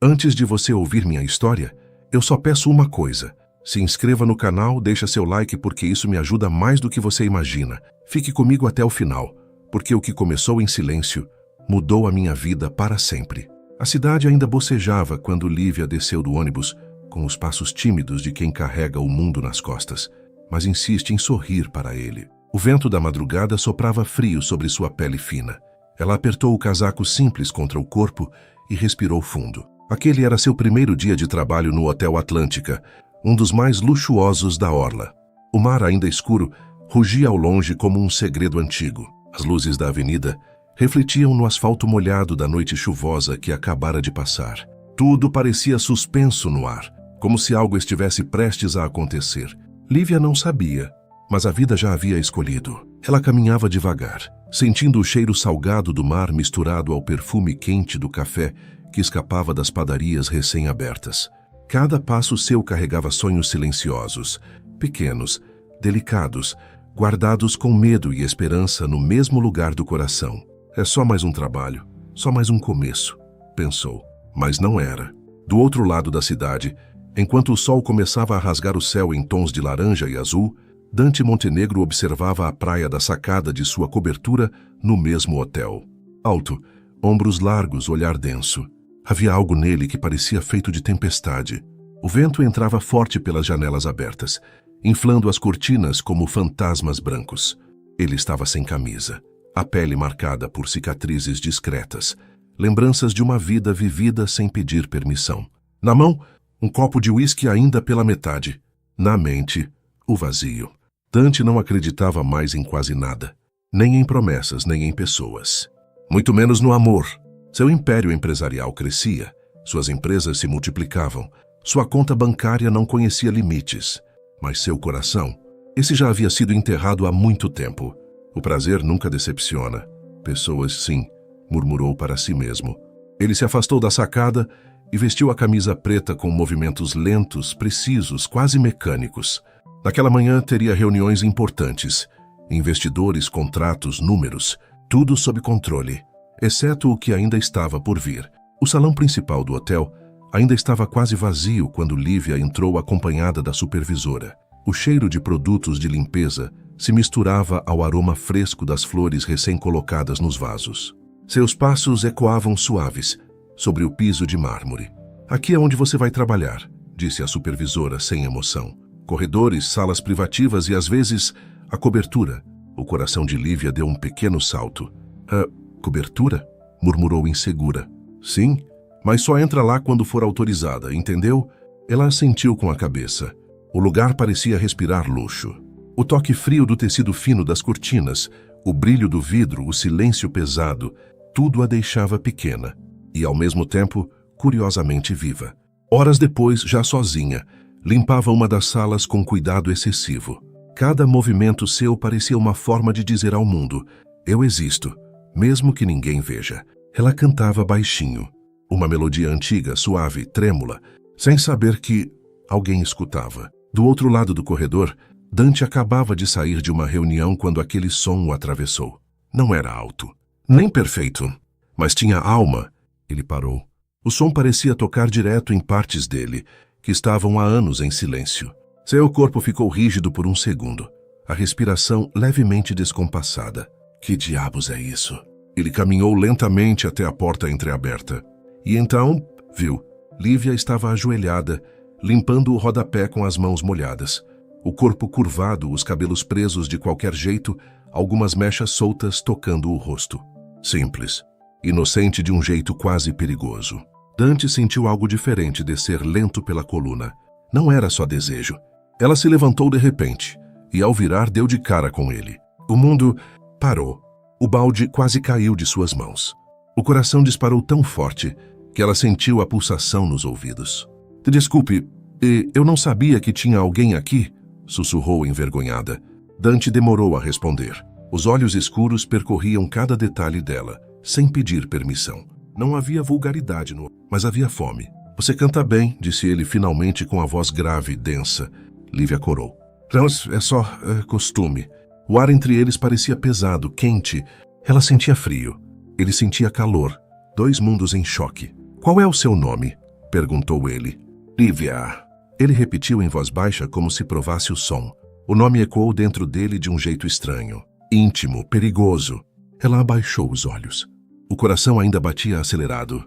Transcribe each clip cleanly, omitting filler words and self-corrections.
Antes de você ouvir minha história, eu só peço uma coisa. Se inscreva no canal, deixa seu like porque isso me ajuda mais do que você imagina. Fique comigo até o final, porque o que começou em silêncio mudou a minha vida para sempre. A cidade ainda bocejava quando Lívia desceu do ônibus, com os passos tímidos de quem carrega o mundo nas costas, mas insiste em sorrir para ele. O vento da madrugada soprava frio sobre sua pele fina. Ela apertou o casaco simples contra o corpo e respirou fundo. Aquele era seu primeiro dia de trabalho no Hotel Atlântica, um dos mais luxuosos da orla. O mar, ainda escuro, rugia ao longe como um segredo antigo. As luzes da avenida refletiam no asfalto molhado da noite chuvosa que acabara de passar. Tudo parecia suspenso no ar, como se algo estivesse prestes a acontecer. Lívia não sabia, mas a vida já havia escolhido. Ela caminhava devagar, sentindo o cheiro salgado do mar misturado ao perfume quente do café que escapava das padarias recém-abertas. Cada passo seu carregava sonhos silenciosos, pequenos, delicados, guardados com medo e esperança no mesmo lugar do coração. É só mais um trabalho, só mais um começo, pensou. Mas não era. Do outro lado da cidade, enquanto o sol começava a rasgar o céu em tons de laranja e azul, Dante Montenegro observava a praia da sacada de sua cobertura no mesmo hotel. Alto, ombros largos, olhar denso. Havia algo nele que parecia feito de tempestade. O vento entrava forte pelas janelas abertas, inflando as cortinas como fantasmas brancos. Ele estava sem camisa, a pele marcada por cicatrizes discretas, lembranças de uma vida vivida sem pedir permissão. Na mão, um copo de uísque ainda pela metade. Na mente, o vazio. Dante não acreditava mais em quase nada, nem em promessas, nem em pessoas. Muito menos no amor. Seu império empresarial crescia, suas empresas se multiplicavam, sua conta bancária não conhecia limites. Mas seu coração, esse já havia sido enterrado há muito tempo. O prazer nunca decepciona. Pessoas, sim, murmurou para si mesmo. Ele se afastou da sacada e vestiu a camisa preta com movimentos lentos, precisos, quase mecânicos. Naquela manhã teria reuniões importantes. Investidores, contratos, números, tudo sob controle, exceto o que ainda estava por vir. O salão principal do hotel ainda estava quase vazio quando Lívia entrou acompanhada da supervisora. O cheiro de produtos de limpeza se misturava ao aroma fresco das flores recém-colocadas nos vasos. Seus passos ecoavam suaves sobre o piso de mármore. Aqui é onde você vai trabalhar, disse a supervisora sem emoção. Corredores, salas privativas e, às vezes, a cobertura. O coração de Lívia deu um pequeno salto. Cobertura? Murmurou insegura. Sim, mas só entra lá quando for autorizada, entendeu? Ela assentiu com a cabeça. O lugar parecia respirar luxo. O toque frio do tecido fino das cortinas, o brilho do vidro, o silêncio pesado, tudo a deixava pequena e, ao mesmo tempo, curiosamente viva. Horas depois, já sozinha, limpava uma das salas com cuidado excessivo. Cada movimento seu parecia uma forma de dizer ao mundo: eu existo, mesmo que ninguém veja. Ela cantava baixinho, uma melodia antiga, suave, trêmula, sem saber que alguém escutava. Do outro lado do corredor, Dante acabava de sair de uma reunião quando aquele som o atravessou. Não era alto, nem perfeito, mas tinha alma. Ele parou. O som parecia tocar direto em partes dele, que estavam há anos em silêncio. Seu corpo ficou rígido por um segundo, a respiração levemente descompassada. Que diabos é isso? Ele caminhou lentamente até a porta entreaberta. E então, viu, Lívia estava ajoelhada, limpando o rodapé com as mãos molhadas. O corpo curvado, os cabelos presos de qualquer jeito, algumas mechas soltas tocando o rosto. Simples, inocente de um jeito quase perigoso. Dante sentiu algo diferente descer lento pela coluna. Não era só desejo. Ela se levantou de repente, e ao virar deu de cara com ele. O mundo parou. O balde quase caiu de suas mãos. O coração disparou tão forte que ela sentiu a pulsação nos ouvidos. Desculpe, eu não sabia que tinha alguém aqui, sussurrou envergonhada. Dante demorou a responder. Os olhos escuros percorriam cada detalhe dela, sem pedir permissão. Não havia vulgaridade mas havia fome. Você canta bem, disse ele finalmente com a voz grave e densa. Lívia corou. Não, é só costume. O ar entre eles parecia pesado, quente. Ela sentia frio. Ele sentia calor. Dois mundos em choque. Qual é o seu nome? Perguntou ele. Lívia. Ele repetiu em voz baixa como se provasse o som. O nome ecoou dentro dele de um jeito estranho. Íntimo, perigoso. Ela abaixou os olhos. O coração ainda batia acelerado.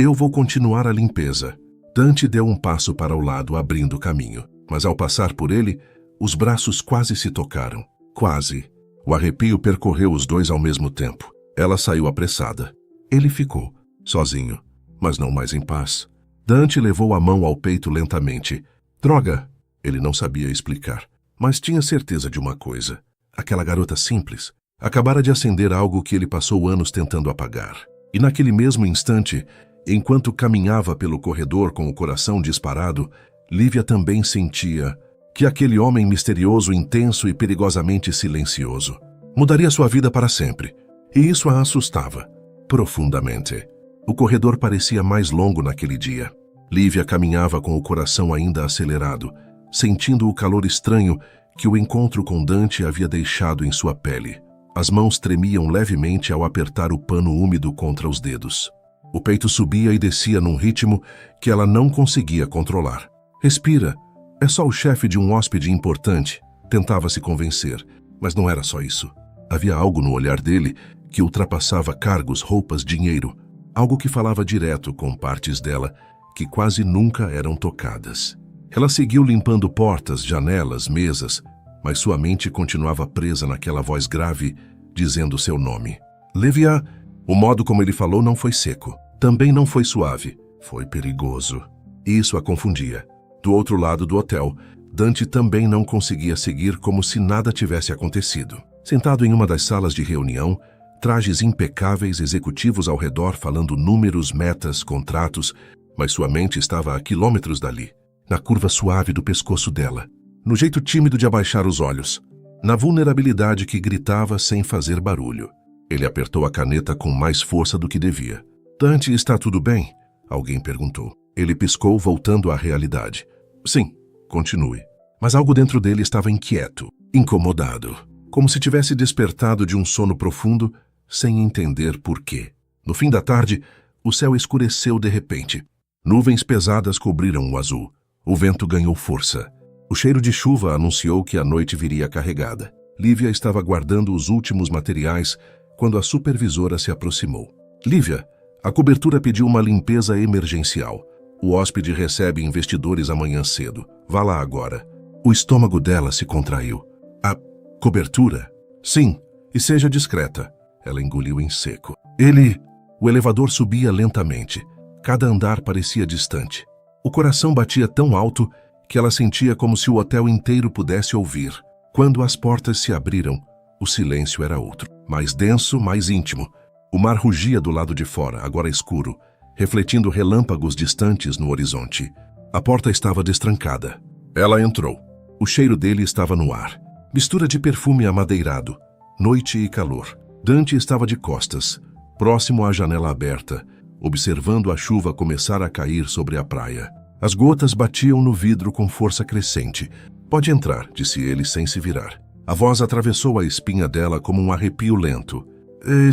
Eu vou continuar a limpeza. Dante deu um passo para o lado, abrindo o caminho. Mas ao passar por ele, os braços quase se tocaram. Quase. O arrepio percorreu os dois ao mesmo tempo. Ela saiu apressada. Ele ficou, sozinho, mas não mais em paz. Dante levou a mão ao peito lentamente. Droga! Ele não sabia explicar, mas tinha certeza de uma coisa. Aquela garota simples acabara de acender algo que ele passou anos tentando apagar. E naquele mesmo instante, enquanto caminhava pelo corredor com o coração disparado, Lívia também sentia que aquele homem misterioso, intenso e perigosamente silencioso mudaria sua vida para sempre. E isso a assustava profundamente. O corredor parecia mais longo naquele dia. Lívia caminhava com o coração ainda acelerado, sentindo o calor estranho que o encontro com Dante havia deixado em sua pele. As mãos tremiam levemente ao apertar o pano úmido contra os dedos. O peito subia e descia num ritmo que ela não conseguia controlar. Respira. É só o chefe de um hóspede importante. Tentava se convencer, mas não era só isso. Havia algo no olhar dele que ultrapassava cargos, roupas, dinheiro. Algo que falava direto com partes dela que quase nunca eram tocadas. Ela seguiu limpando portas, janelas, mesas, mas sua mente continuava presa naquela voz grave, dizendo seu nome. Lívia. O modo como ele falou não foi seco. Também não foi suave. Foi perigoso. Isso a confundia. Do outro lado do hotel, Dante também não conseguia seguir como se nada tivesse acontecido. Sentado em uma das salas de reunião, trajes impecáveis, executivos ao redor falando números, metas, contratos, mas sua mente estava a quilômetros dali, na curva suave do pescoço dela, no jeito tímido de abaixar os olhos, na vulnerabilidade que gritava sem fazer barulho. Ele apertou a caneta com mais força do que devia. Dante, está tudo bem? Alguém perguntou. Ele piscou, voltando à realidade. Sim, continue. Mas algo dentro dele estava inquieto, incomodado, como se tivesse despertado de um sono profundo, sem entender por quê. No fim da tarde, o céu escureceu de repente. Nuvens pesadas cobriram o azul. O vento ganhou força. O cheiro de chuva anunciou que a noite viria carregada. Lívia estava guardando os últimos materiais quando a supervisora se aproximou. Lívia, a cobertura pediu uma limpeza emergencial. O hóspede recebe investidores amanhã cedo. Vá lá agora. O estômago dela se contraiu. A cobertura? Sim, e seja discreta. Ela engoliu em seco. O elevador subia lentamente. Cada andar parecia distante. O coração batia tão alto que ela sentia como se o hotel inteiro pudesse ouvir. Quando as portas se abriram, o silêncio era outro. Mais denso, mais íntimo. O mar rugia do lado de fora, agora escuro, refletindo relâmpagos distantes no horizonte. A porta estava destrancada. Ela entrou. O cheiro dele estava no ar. Mistura de perfume amadeirado, noite e calor. Dante estava de costas, próximo à janela aberta, observando a chuva começar a cair sobre a praia. As gotas batiam no vidro com força crescente. Pode entrar, disse ele sem se virar. A voz atravessou a espinha dela como um arrepio lento.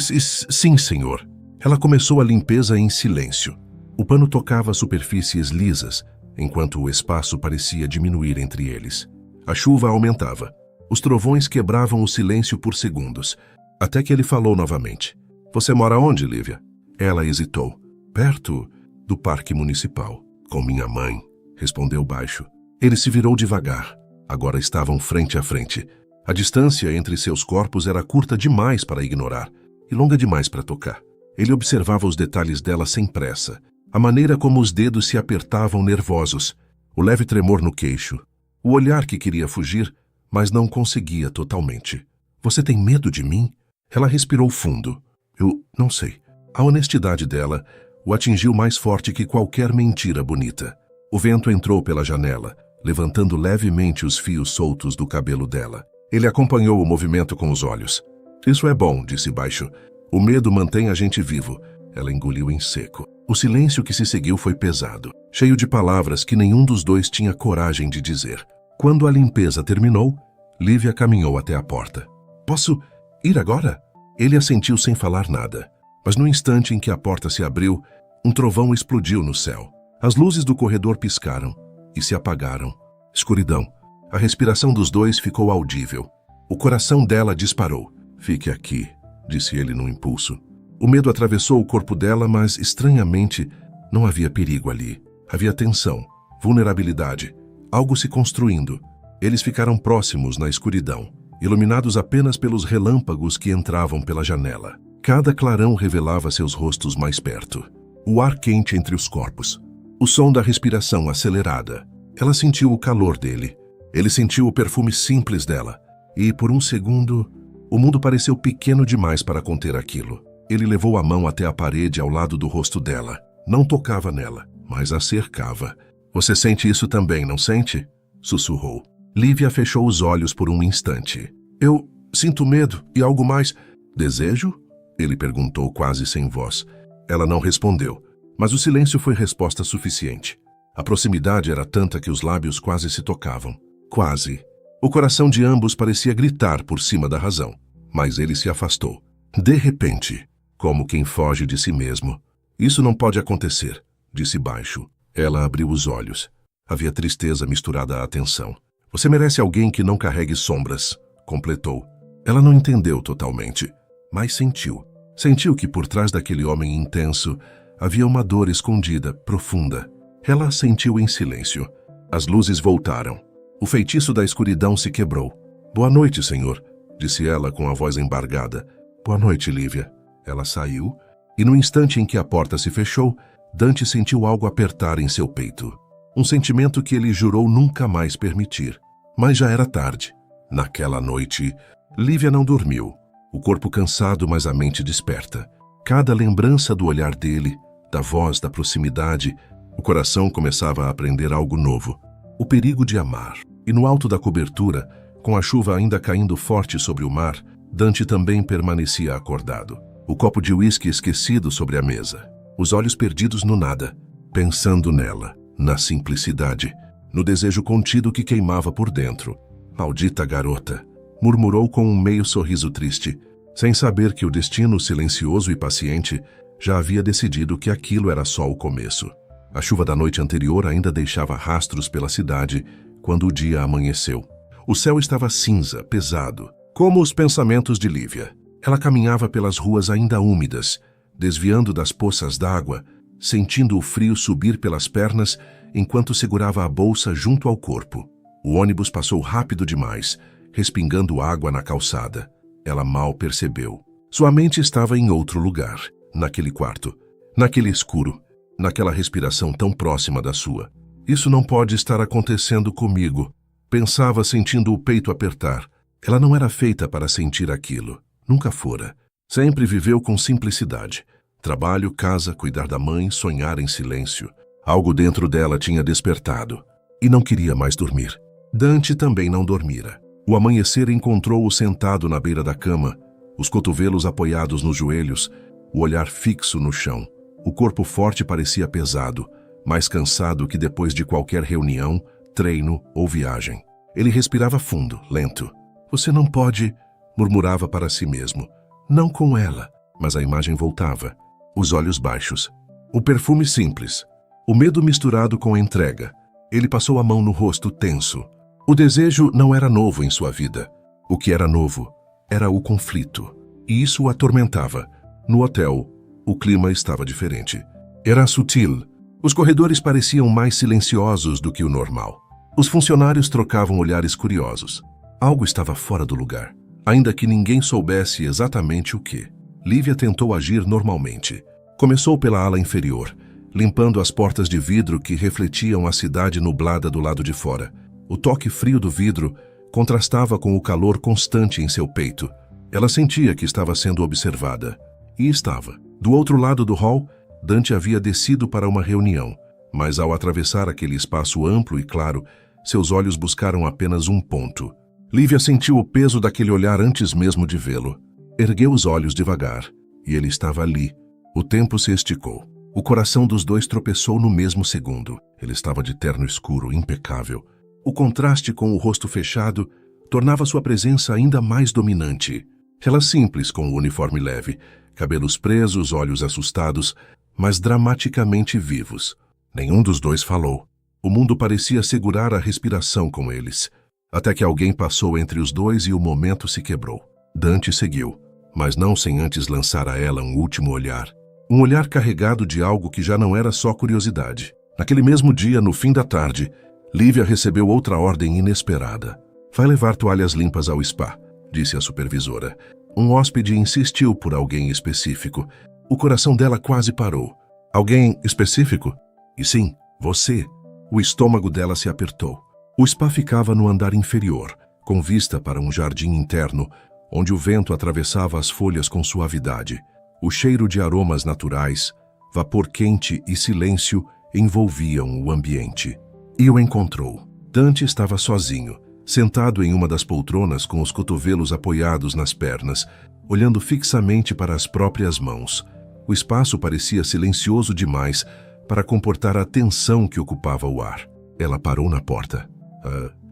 Sim, senhor. Ela começou a limpeza em silêncio. O pano tocava superfícies lisas, enquanto o espaço parecia diminuir entre eles. A chuva aumentava. Os trovões quebravam o silêncio por segundos, até que ele falou novamente. Você mora onde, Lívia? Ela hesitou. Perto do parque municipal. Com minha mãe, respondeu baixo. Ele se virou devagar. Agora estavam frente a frente. A distância entre seus corpos era curta demais para ignorar e longa demais para tocar. Ele observava os detalhes dela sem pressa, a maneira como os dedos se apertavam nervosos, o leve tremor no queixo, o olhar que queria fugir, mas não conseguia totalmente. Você tem medo de mim? Ela respirou fundo. Eu não sei. A honestidade dela o atingiu mais forte que qualquer mentira bonita. O vento entrou pela janela, levantando levemente os fios soltos do cabelo dela. Ele acompanhou o movimento com os olhos. Isso é bom, disse baixo. O medo mantém a gente vivo. Ela engoliu em seco. O silêncio que se seguiu foi pesado, cheio de palavras que nenhum dos dois tinha coragem de dizer. Quando a limpeza terminou, Lívia caminhou até a porta. Posso ir agora? Ele assentiu sem falar nada. Mas no instante em que a porta se abriu, um trovão explodiu no céu. As luzes do corredor piscaram e se apagaram. Escuridão. A respiração dos dois ficou audível. O coração dela disparou. Fique aqui, disse ele num impulso. O medo atravessou o corpo dela, mas, estranhamente, não havia perigo ali. Havia tensão, vulnerabilidade, algo se construindo. Eles ficaram próximos na escuridão, iluminados apenas pelos relâmpagos que entravam pela janela. Cada clarão revelava seus rostos mais perto. O ar quente entre os corpos. O som da respiração acelerada. Ela sentiu o calor dele. Ele sentiu o perfume simples dela. E, por um segundo, o mundo pareceu pequeno demais para conter aquilo. Ele levou a mão até a parede ao lado do rosto dela. Não tocava nela, mas a cercava. Você sente isso também, não sente? Sussurrou. Lívia fechou os olhos por um instante. Eu sinto medo e algo mais. Desejo? Ele perguntou quase sem voz. Ela não respondeu, mas o silêncio foi resposta suficiente. A proximidade era tanta que os lábios quase se tocavam. Quase. O coração de ambos parecia gritar por cima da razão, mas ele se afastou. De repente, como quem foge de si mesmo. Isso não pode acontecer, disse baixo. Ela abriu os olhos. Havia tristeza misturada à tensão. Você merece alguém que não carregue sombras, completou. Ela não entendeu totalmente, mas sentiu. Sentiu que por trás daquele homem intenso havia uma dor escondida, profunda. Ela sentiu em silêncio. As luzes voltaram. O feitiço da escuridão se quebrou. Boa noite, senhor, disse ela com a voz embargada. Boa noite, Lívia. Ela saiu, e no instante em que a porta se fechou, Dante sentiu algo apertar em seu peito. Um sentimento que ele jurou nunca mais permitir. Mas já era tarde. Naquela noite, Lívia não dormiu. O corpo cansado, mas a mente desperta. Cada lembrança do olhar dele, da voz, da proximidade, o coração começava a aprender algo novo. O perigo de amar. E no alto da cobertura, com a chuva ainda caindo forte sobre o mar, Dante também permanecia acordado. O copo de uísque esquecido sobre a mesa. Os olhos perdidos no nada, pensando nela, na simplicidade, no desejo contido que queimava por dentro. Maldita garota, murmurou com um meio sorriso triste, sem saber que o destino silencioso e paciente já havia decidido que aquilo era só o começo. A chuva da noite anterior ainda deixava rastros pela cidade quando o dia amanheceu. O céu estava cinza, pesado, como os pensamentos de Lívia. Ela caminhava pelas ruas ainda úmidas, desviando das poças d'água, sentindo o frio subir pelas pernas enquanto segurava a bolsa junto ao corpo. O ônibus passou rápido demais, respingando água na calçada. Ela mal percebeu. Sua mente estava em outro lugar, naquele quarto, naquele escuro, naquela respiração tão próxima da sua. Isso não pode estar acontecendo comigo, pensava sentindo o peito apertar. Ela não era feita para sentir aquilo, nunca fora. Sempre viveu com simplicidade. Trabalho, casa, cuidar da mãe, sonhar em silêncio. Algo dentro dela tinha despertado e não queria mais dormir. Dante também não dormira. O amanhecer encontrou-o sentado na beira da cama, os cotovelos apoiados nos joelhos, o olhar fixo no chão. O corpo forte parecia pesado, mais cansado que depois de qualquer reunião, treino ou viagem. Ele respirava fundo, lento. Você não pode, murmurava para si mesmo. Não com ela, mas a imagem voltava. Os olhos baixos. O perfume simples. O medo misturado com a entrega. Ele passou a mão no rosto tenso. O desejo não era novo em sua vida. O que era novo era o conflito. E isso o atormentava. No hotel, o clima estava diferente. Era sutil. Os corredores pareciam mais silenciosos do que o normal. Os funcionários trocavam olhares curiosos. Algo estava fora do lugar, ainda que ninguém soubesse exatamente o que. Lívia tentou agir normalmente. Começou pela ala inferior, limpando as portas de vidro que refletiam a cidade nublada do lado de fora. O toque frio do vidro contrastava com o calor constante em seu peito. Ela sentia que estava sendo observada. E estava. Do outro lado do hall, Dante havia descido para uma reunião, mas ao atravessar aquele espaço amplo e claro, seus olhos buscaram apenas um ponto. Lívia sentiu o peso daquele olhar antes mesmo de vê-lo. Ergueu os olhos devagar, e ele estava ali. O tempo se esticou. O coração dos dois tropeçou no mesmo segundo. Ele estava de terno escuro, impecável. O contraste com o rosto fechado tornava sua presença ainda mais dominante. Ela simples, com o uniforme leve, cabelos presos, olhos assustados, mas dramaticamente vivos. Nenhum dos dois falou. O mundo parecia segurar a respiração com eles, até que alguém passou entre os dois e o momento se quebrou. Dante seguiu, mas não sem antes lançar a ela um último olhar. Um olhar carregado de algo que já não era só curiosidade. Naquele mesmo dia, no fim da tarde, Lívia recebeu outra ordem inesperada. Vai levar toalhas limpas ao spa, disse a supervisora. Um hóspede insistiu por alguém específico. O coração dela quase parou. Alguém específico? E sim, você. O estômago dela se apertou. O spa ficava no andar inferior, com vista para um jardim interno, onde o vento atravessava as folhas com suavidade. O cheiro de aromas naturais, vapor quente e silêncio envolviam o ambiente. E o encontrou. Dante estava sozinho, sentado em uma das poltronas com os cotovelos apoiados nas pernas, olhando fixamente para as próprias mãos. O espaço parecia silencioso demais para comportar a tensão que ocupava o ar. Ela parou na porta.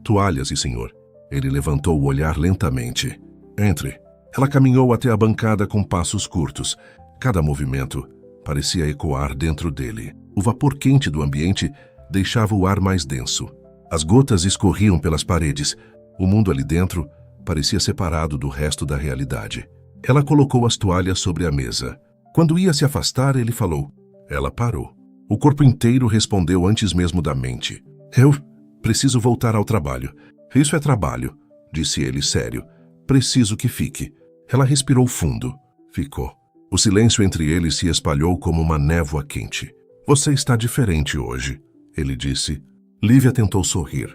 Toalhas, e senhor. Ele levantou o olhar lentamente. Entre. Ela caminhou até a bancada com passos curtos. Cada movimento parecia ecoar dentro dele. O vapor quente do ambiente deixava o ar mais denso. As gotas escorriam pelas paredes. O mundo ali dentro parecia separado do resto da realidade. Ela colocou as toalhas sobre a mesa. Quando ia se afastar, ele falou. Ela parou. O corpo inteiro respondeu antes mesmo da mente. Eu preciso voltar ao trabalho. Isso é trabalho, disse ele sério. Preciso que fique. Ela respirou fundo. Ficou. O silêncio entre eles se espalhou como uma névoa quente. Você está diferente hoje, ele disse. Lívia tentou sorrir.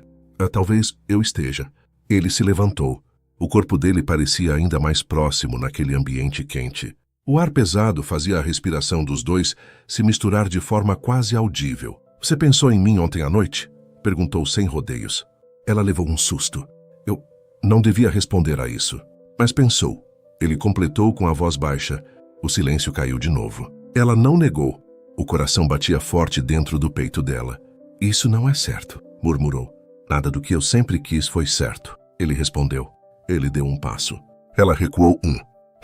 Talvez eu esteja. Ele se levantou. O corpo dele parecia ainda mais próximo naquele ambiente quente. O ar pesado fazia a respiração dos dois se misturar de forma quase audível. Você pensou em mim ontem à noite? Perguntou sem rodeios. Ela levou um susto. Eu não devia responder a isso. Mas pensou. Ele completou com a voz baixa. O silêncio caiu de novo. Ela não negou. O coração batia forte dentro do peito dela. Isso não é certo, murmurou. Nada do que eu sempre quis foi certo. Ele respondeu. Ele deu um passo. Ela recuou um.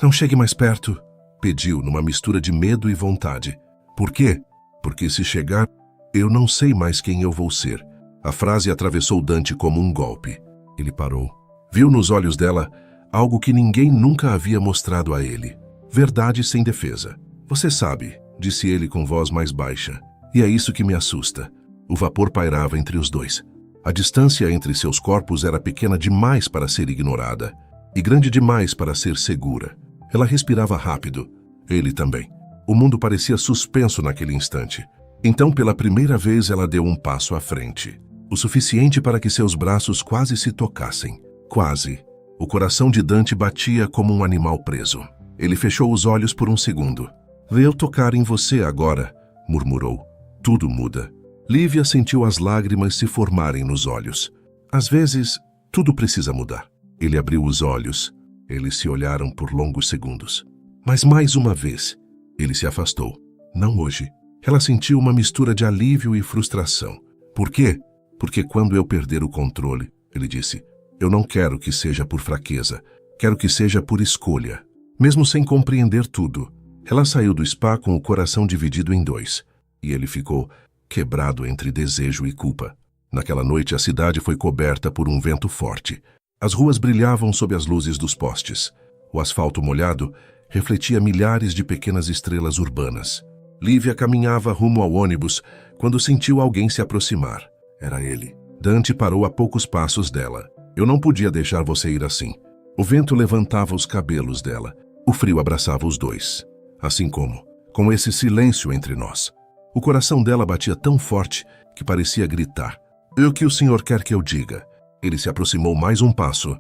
Não chegue mais perto, pediu numa mistura de medo e vontade. Por quê? Porque se chegar, eu não sei mais quem eu vou ser. A frase atravessou Dante como um golpe. Ele parou. Viu nos olhos dela algo que ninguém nunca havia mostrado a ele. Verdade sem defesa. Você sabe, disse ele com voz mais baixa. E é isso que me assusta. O vapor pairava entre os dois. A distância entre seus corpos era pequena demais para ser ignorada e grande demais para ser segura. Ela respirava rápido. Ele também. O mundo parecia suspenso naquele instante. Então, pela primeira vez, ela deu um passo à frente. O suficiente para que seus braços quase se tocassem. Quase. O coração de Dante batia como um animal preso. Ele fechou os olhos por um segundo. Vê eu tocar em você agora, murmurou. Tudo muda. Lívia sentiu as lágrimas se formarem nos olhos. Às vezes, tudo precisa mudar. Ele abriu os olhos. Eles se olharam por longos segundos. Mas mais uma vez, ele se afastou. Não hoje. Ela sentiu uma mistura de alívio e frustração. Por quê? Porque quando eu perder o controle, ele disse, eu não quero que seja por fraqueza. Quero que seja por escolha. Mesmo sem compreender tudo, ela saiu do spa com o coração dividido em dois. E ele ficou quebrado entre desejo e culpa. Naquela noite, a cidade foi coberta por um vento forte. As ruas brilhavam sob as luzes dos postes. O asfalto molhado refletia milhares de pequenas estrelas urbanas. Lívia caminhava rumo ao ônibus quando sentiu alguém se aproximar. Era ele. Dante parou a poucos passos dela. Eu não podia deixar você ir assim. O vento levantava os cabelos dela. O frio abraçava os dois. Assim como, com esse silêncio entre nós. O coração dela batia tão forte que parecia gritar. E o que o senhor quer que eu diga? Ele se aproximou mais um passo.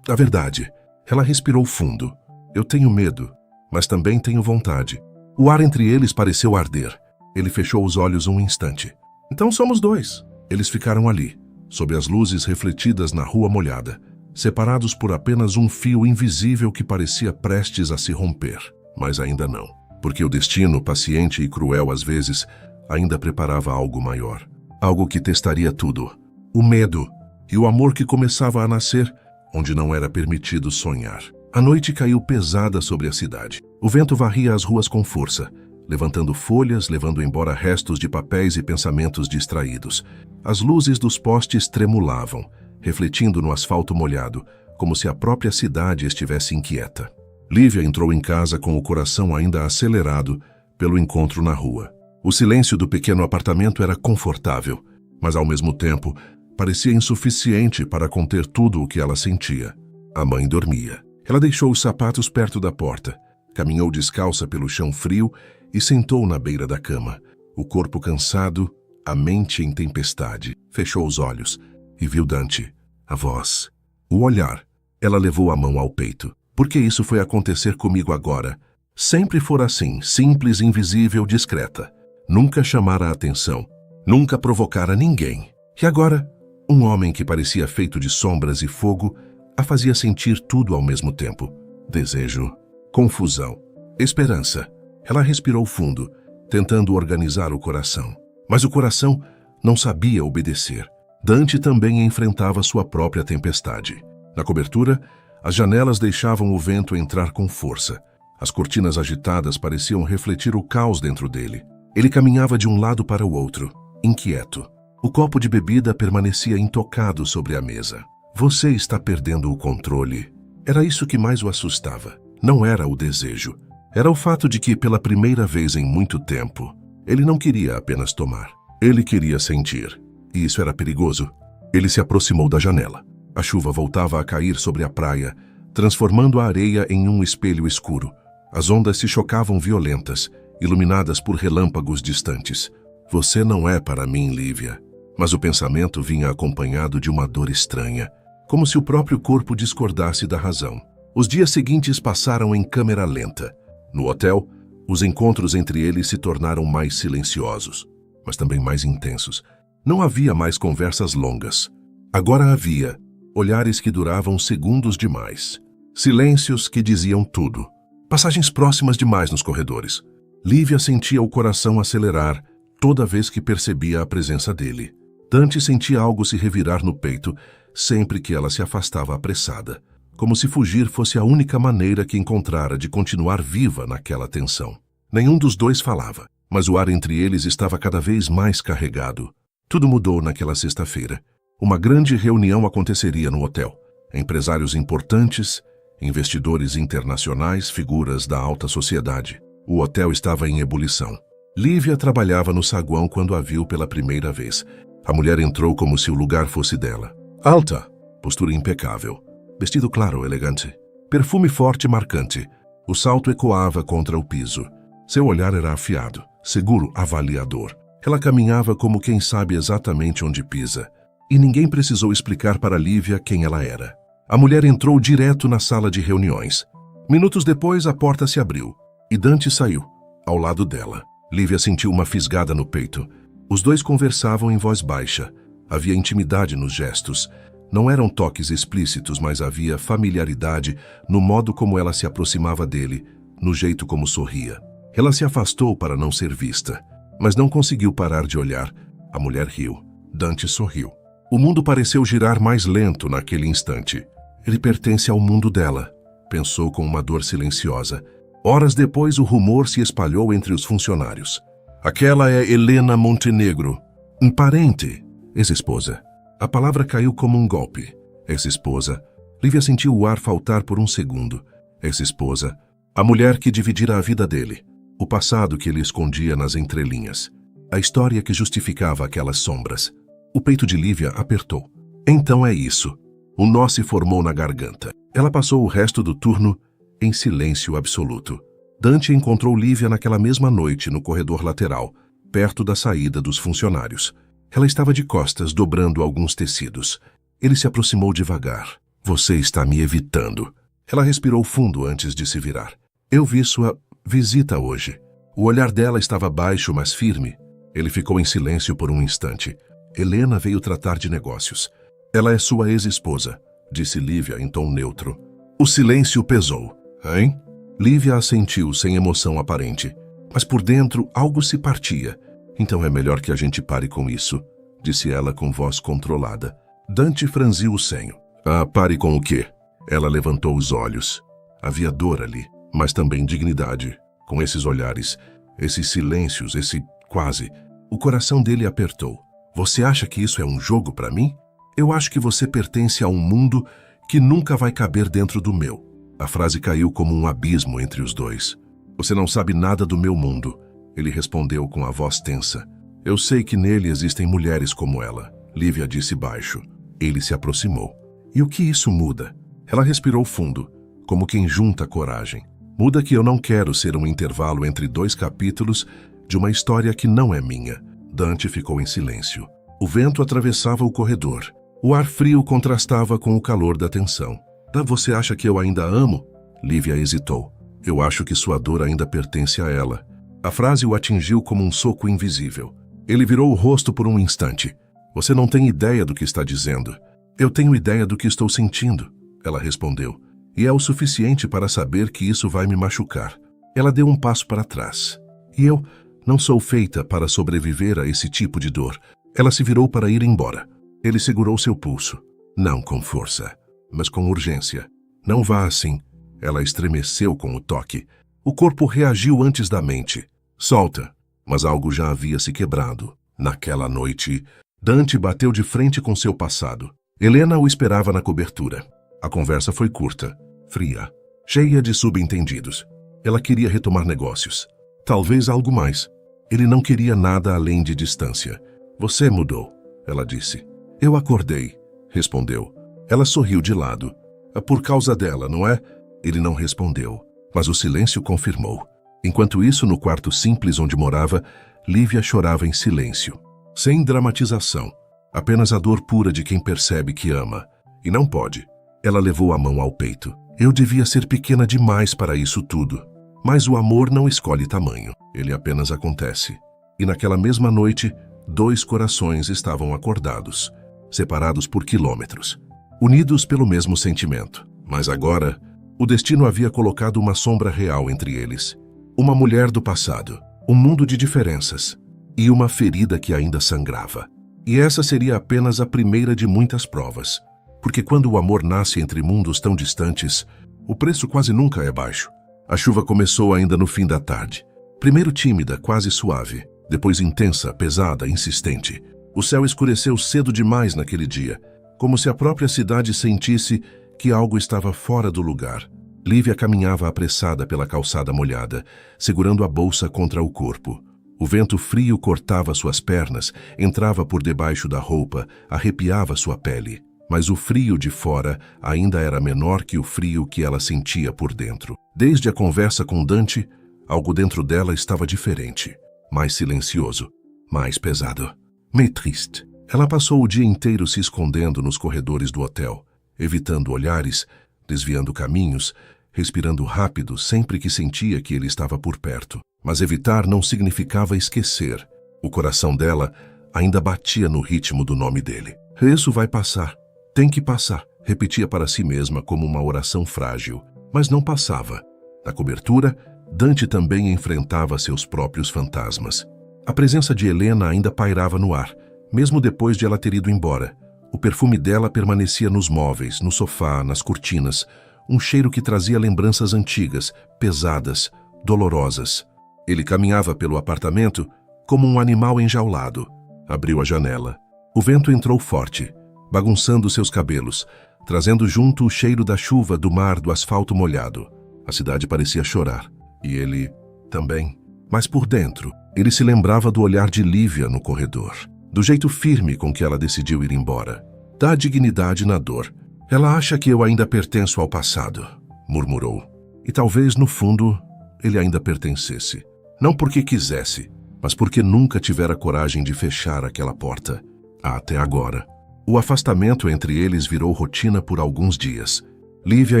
A verdade. Ela respirou fundo. Eu tenho medo, mas também tenho vontade. O ar entre eles pareceu arder. Ele fechou os olhos um instante. Então somos dois. Eles ficaram ali, sob as luzes refletidas na rua molhada, separados por apenas um fio invisível que parecia prestes a se romper. Mas ainda não. Porque o destino, paciente e cruel às vezes, ainda preparava algo maior. Algo que testaria tudo. O medo e o amor que começava a nascer, onde não era permitido sonhar. A noite caiu pesada sobre a cidade. O vento varria as ruas com força. levantando folhas, levando embora restos de papéis e pensamentos distraídos. As luzes dos postes tremulavam, refletindo no asfalto molhado, como se a própria cidade estivesse inquieta. Lívia entrou em casa com o coração ainda acelerado pelo encontro na rua. O silêncio do pequeno apartamento era confortável, mas ao mesmo tempo parecia insuficiente para conter tudo o que ela sentia. A mãe dormia. Ela deixou os sapatos perto da porta, caminhou descalça pelo chão frio e sentou na beira da cama. O corpo cansado, a mente em tempestade. Fechou os olhos e viu Dante, a voz, o olhar. Ela levou a mão ao peito. Por que isso foi acontecer comigo agora? Sempre fora assim, simples, invisível, discreta. Nunca chamara a atenção, nunca provocara ninguém. E agora, um homem que parecia feito de sombras e fogo a fazia sentir tudo ao mesmo tempo. Desejo, confusão, esperança. Ela respirou fundo, tentando organizar o coração. Mas o coração não sabia obedecer. Dante também enfrentava sua própria tempestade. Na cobertura, as janelas deixavam o vento entrar com força. As cortinas agitadas pareciam refletir o caos dentro dele. Ele caminhava de um lado para o outro, inquieto. O copo de bebida permanecia intocado sobre a mesa. Você está perdendo o controle. Era isso que mais o assustava. Não era o desejo. Era o fato de que, pela primeira vez em muito tempo, ele não queria apenas tomar. Ele queria sentir. E isso era perigoso. Ele se aproximou da janela. A chuva voltava a cair sobre a praia, transformando a areia em um espelho escuro. As ondas se chocavam violentas, iluminadas por relâmpagos distantes. Você não é para mim, Lívia. Mas o pensamento vinha acompanhado de uma dor estranha, como se o próprio corpo discordasse da razão. Os dias seguintes passaram em câmera lenta. No hotel, os encontros entre eles se tornaram mais silenciosos, mas também mais intensos. Não havia mais conversas longas. Agora havia olhares que duravam segundos demais. Silêncios que diziam tudo. Passagens próximas demais nos corredores. Lívia sentia o coração acelerar toda vez que percebia a presença dele. Dante sentia algo se revirar no peito sempre que ela se afastava apressada, como se fugir fosse a única maneira que encontrara de continuar viva naquela tensão. Nenhum dos dois falava, mas o ar entre eles estava cada vez mais carregado. Tudo mudou naquela sexta-feira. Uma grande reunião aconteceria no hotel. Empresários importantes, investidores internacionais, figuras da alta sociedade. O hotel estava em ebulição. Lívia trabalhava no saguão quando a viu pela primeira vez. A mulher entrou como se o lugar fosse dela. Alta, postura impecável, vestido claro, elegante, perfume forte e marcante. O salto ecoava contra o piso. Seu olhar era afiado, seguro, avaliador. Ela caminhava como quem sabe exatamente onde pisa. E ninguém precisou explicar para Lívia quem ela era. A mulher entrou direto na sala de reuniões. Minutos depois, a porta se abriu e Dante saiu, ao lado dela. Lívia sentiu uma fisgada no peito. Os dois conversavam em voz baixa. Havia intimidade nos gestos. Não eram toques explícitos, mas havia familiaridade no modo como ela se aproximava dele, no jeito como sorria. Ela se afastou para não ser vista, mas não conseguiu parar de olhar. A mulher riu. Dante sorriu. O mundo pareceu girar mais lento naquele instante. Ele pertence ao mundo dela, pensou com uma dor silenciosa. Horas depois, o rumor se espalhou entre os funcionários. Aquela é Helena Montenegro, um parente, ex-esposa. A palavra caiu como um golpe. Ex-esposa. Lívia sentiu o ar faltar por um segundo. Ex-esposa. A mulher que dividira a vida dele. O passado que ele escondia nas entrelinhas. A história que justificava aquelas sombras. O peito de Lívia apertou. Então é isso. O nó se formou na garganta. Ela passou o resto do turno em silêncio absoluto. Dante encontrou Lívia naquela mesma noite no corredor lateral, perto da saída dos funcionários. Ela estava de costas, dobrando alguns tecidos. Ele se aproximou devagar. Você está me evitando. Ela respirou fundo antes de se virar. Eu vi sua visita hoje. O olhar dela estava baixo, mas firme. Ele ficou em silêncio por um instante. Helena veio tratar de negócios. Ela é sua ex-esposa, disse Lívia em tom neutro. O silêncio pesou. Hein? Lívia assentiu sem emoção aparente. Mas por dentro algo se partia. Então é melhor que a gente pare com isso, disse ela com voz controlada. Dante franziu o senho. Ah, pare com o quê? Ela levantou os olhos. Havia dor ali, mas também dignidade. Com esses olhares, Esses silêncios, esse quase. O coração dele apertou. Você acha que isso é um jogo para mim? Eu acho que você pertence a um mundo que nunca vai caber dentro do meu. A frase caiu como um abismo entre os dois. Você não sabe nada do meu mundo, ele respondeu com a voz tensa. Eu sei que nele existem mulheres como ela, Lívia disse baixo. Ele se aproximou. E o que isso muda? Ela respirou fundo, como quem junta coragem. Muda que eu não quero ser um intervalo entre 2 capítulos de uma história que não é minha. Dante ficou em silêncio. O vento atravessava o corredor. O ar frio contrastava com o calor da tensão. Você acha que eu ainda amo? Lívia hesitou. Eu acho que sua dor ainda pertence a ela. A frase o atingiu como um soco invisível. Ele virou o rosto por um instante. Você não tem ideia do que está dizendo. Eu tenho ideia do que estou sentindo, ela respondeu. E é o suficiente para saber que isso vai me machucar. Ela deu um passo para trás. E eu não sou feita para sobreviver a esse tipo de dor. Ela se virou para ir embora. Ele segurou seu pulso. Não com força, mas com urgência. Não vá assim. Ela estremeceu com o toque. O corpo reagiu antes da mente. Solta. Mas algo já havia se quebrado. Naquela noite, Dante bateu de frente com seu passado. Helena o esperava na cobertura. A conversa foi curta, fria, cheia de subentendidos. Ela queria retomar negócios. Talvez algo mais. Ele não queria nada além de distância. Você mudou, ela disse. Eu acordei, respondeu. Ela sorriu de lado. É por causa dela, não é? Ele não respondeu, mas o silêncio confirmou. Enquanto isso, no quarto simples onde morava, Lívia chorava em silêncio. Sem dramatização. Apenas a dor pura de quem percebe que ama. E não pode. Ela levou a mão ao peito. Eu devia ser pequena demais para isso tudo. Mas o amor não escolhe tamanho. Ele apenas acontece. E naquela mesma noite, 2 corações estavam acordados, separados por quilômetros, unidos pelo mesmo sentimento. Mas agora, o destino havia colocado uma sombra real entre eles. Uma mulher do passado, um mundo de diferenças e uma ferida que ainda sangrava. E essa seria apenas a primeira de muitas provas. Porque quando o amor nasce entre mundos tão distantes, o preço quase nunca é baixo. A chuva começou ainda no fim da tarde. Primeiro tímida, quase suave. Depois intensa, pesada, insistente. O céu escureceu cedo demais naquele dia, como se a própria cidade sentisse que algo estava fora do lugar. Lívia caminhava apressada pela calçada molhada, segurando a bolsa contra o corpo. O vento frio cortava suas pernas, entrava por debaixo da roupa, arrepiava sua pele. Mas o frio de fora ainda era menor que o frio que ela sentia por dentro. Desde a conversa com Dante, algo dentro dela estava diferente. Mais silencioso, mais pesado. Meio triste. Ela passou o dia inteiro se escondendo nos corredores do hotel, evitando olhares, desviando caminhos, respirando rápido sempre que sentia que ele estava por perto. Mas evitar não significava esquecer. O coração dela ainda batia no ritmo do nome dele. Isso vai passar. Tem que passar, repetia para si mesma como uma oração frágil. Mas não passava. Na cobertura, Dante também enfrentava seus próprios fantasmas. A presença de Helena ainda pairava no ar, mesmo depois de ela ter ido embora. O perfume dela permanecia nos móveis, no sofá, nas cortinas, um cheiro que trazia lembranças antigas, pesadas, dolorosas. Ele caminhava pelo apartamento como um animal enjaulado. Abriu a janela. O vento entrou forte, bagunçando seus cabelos, trazendo junto o cheiro da chuva, do mar, do asfalto molhado. A cidade parecia chorar. E ele também. Mas por dentro, ele se lembrava do olhar de Lívia no corredor, do jeito firme com que ela decidiu ir embora, da dignidade na dor. Ela acha que eu ainda pertenço ao passado, murmurou. E talvez, no fundo, ele ainda pertencesse. Não porque quisesse, mas porque nunca tivera coragem de fechar aquela porta. Até agora. O afastamento entre eles virou rotina por alguns dias. Lívia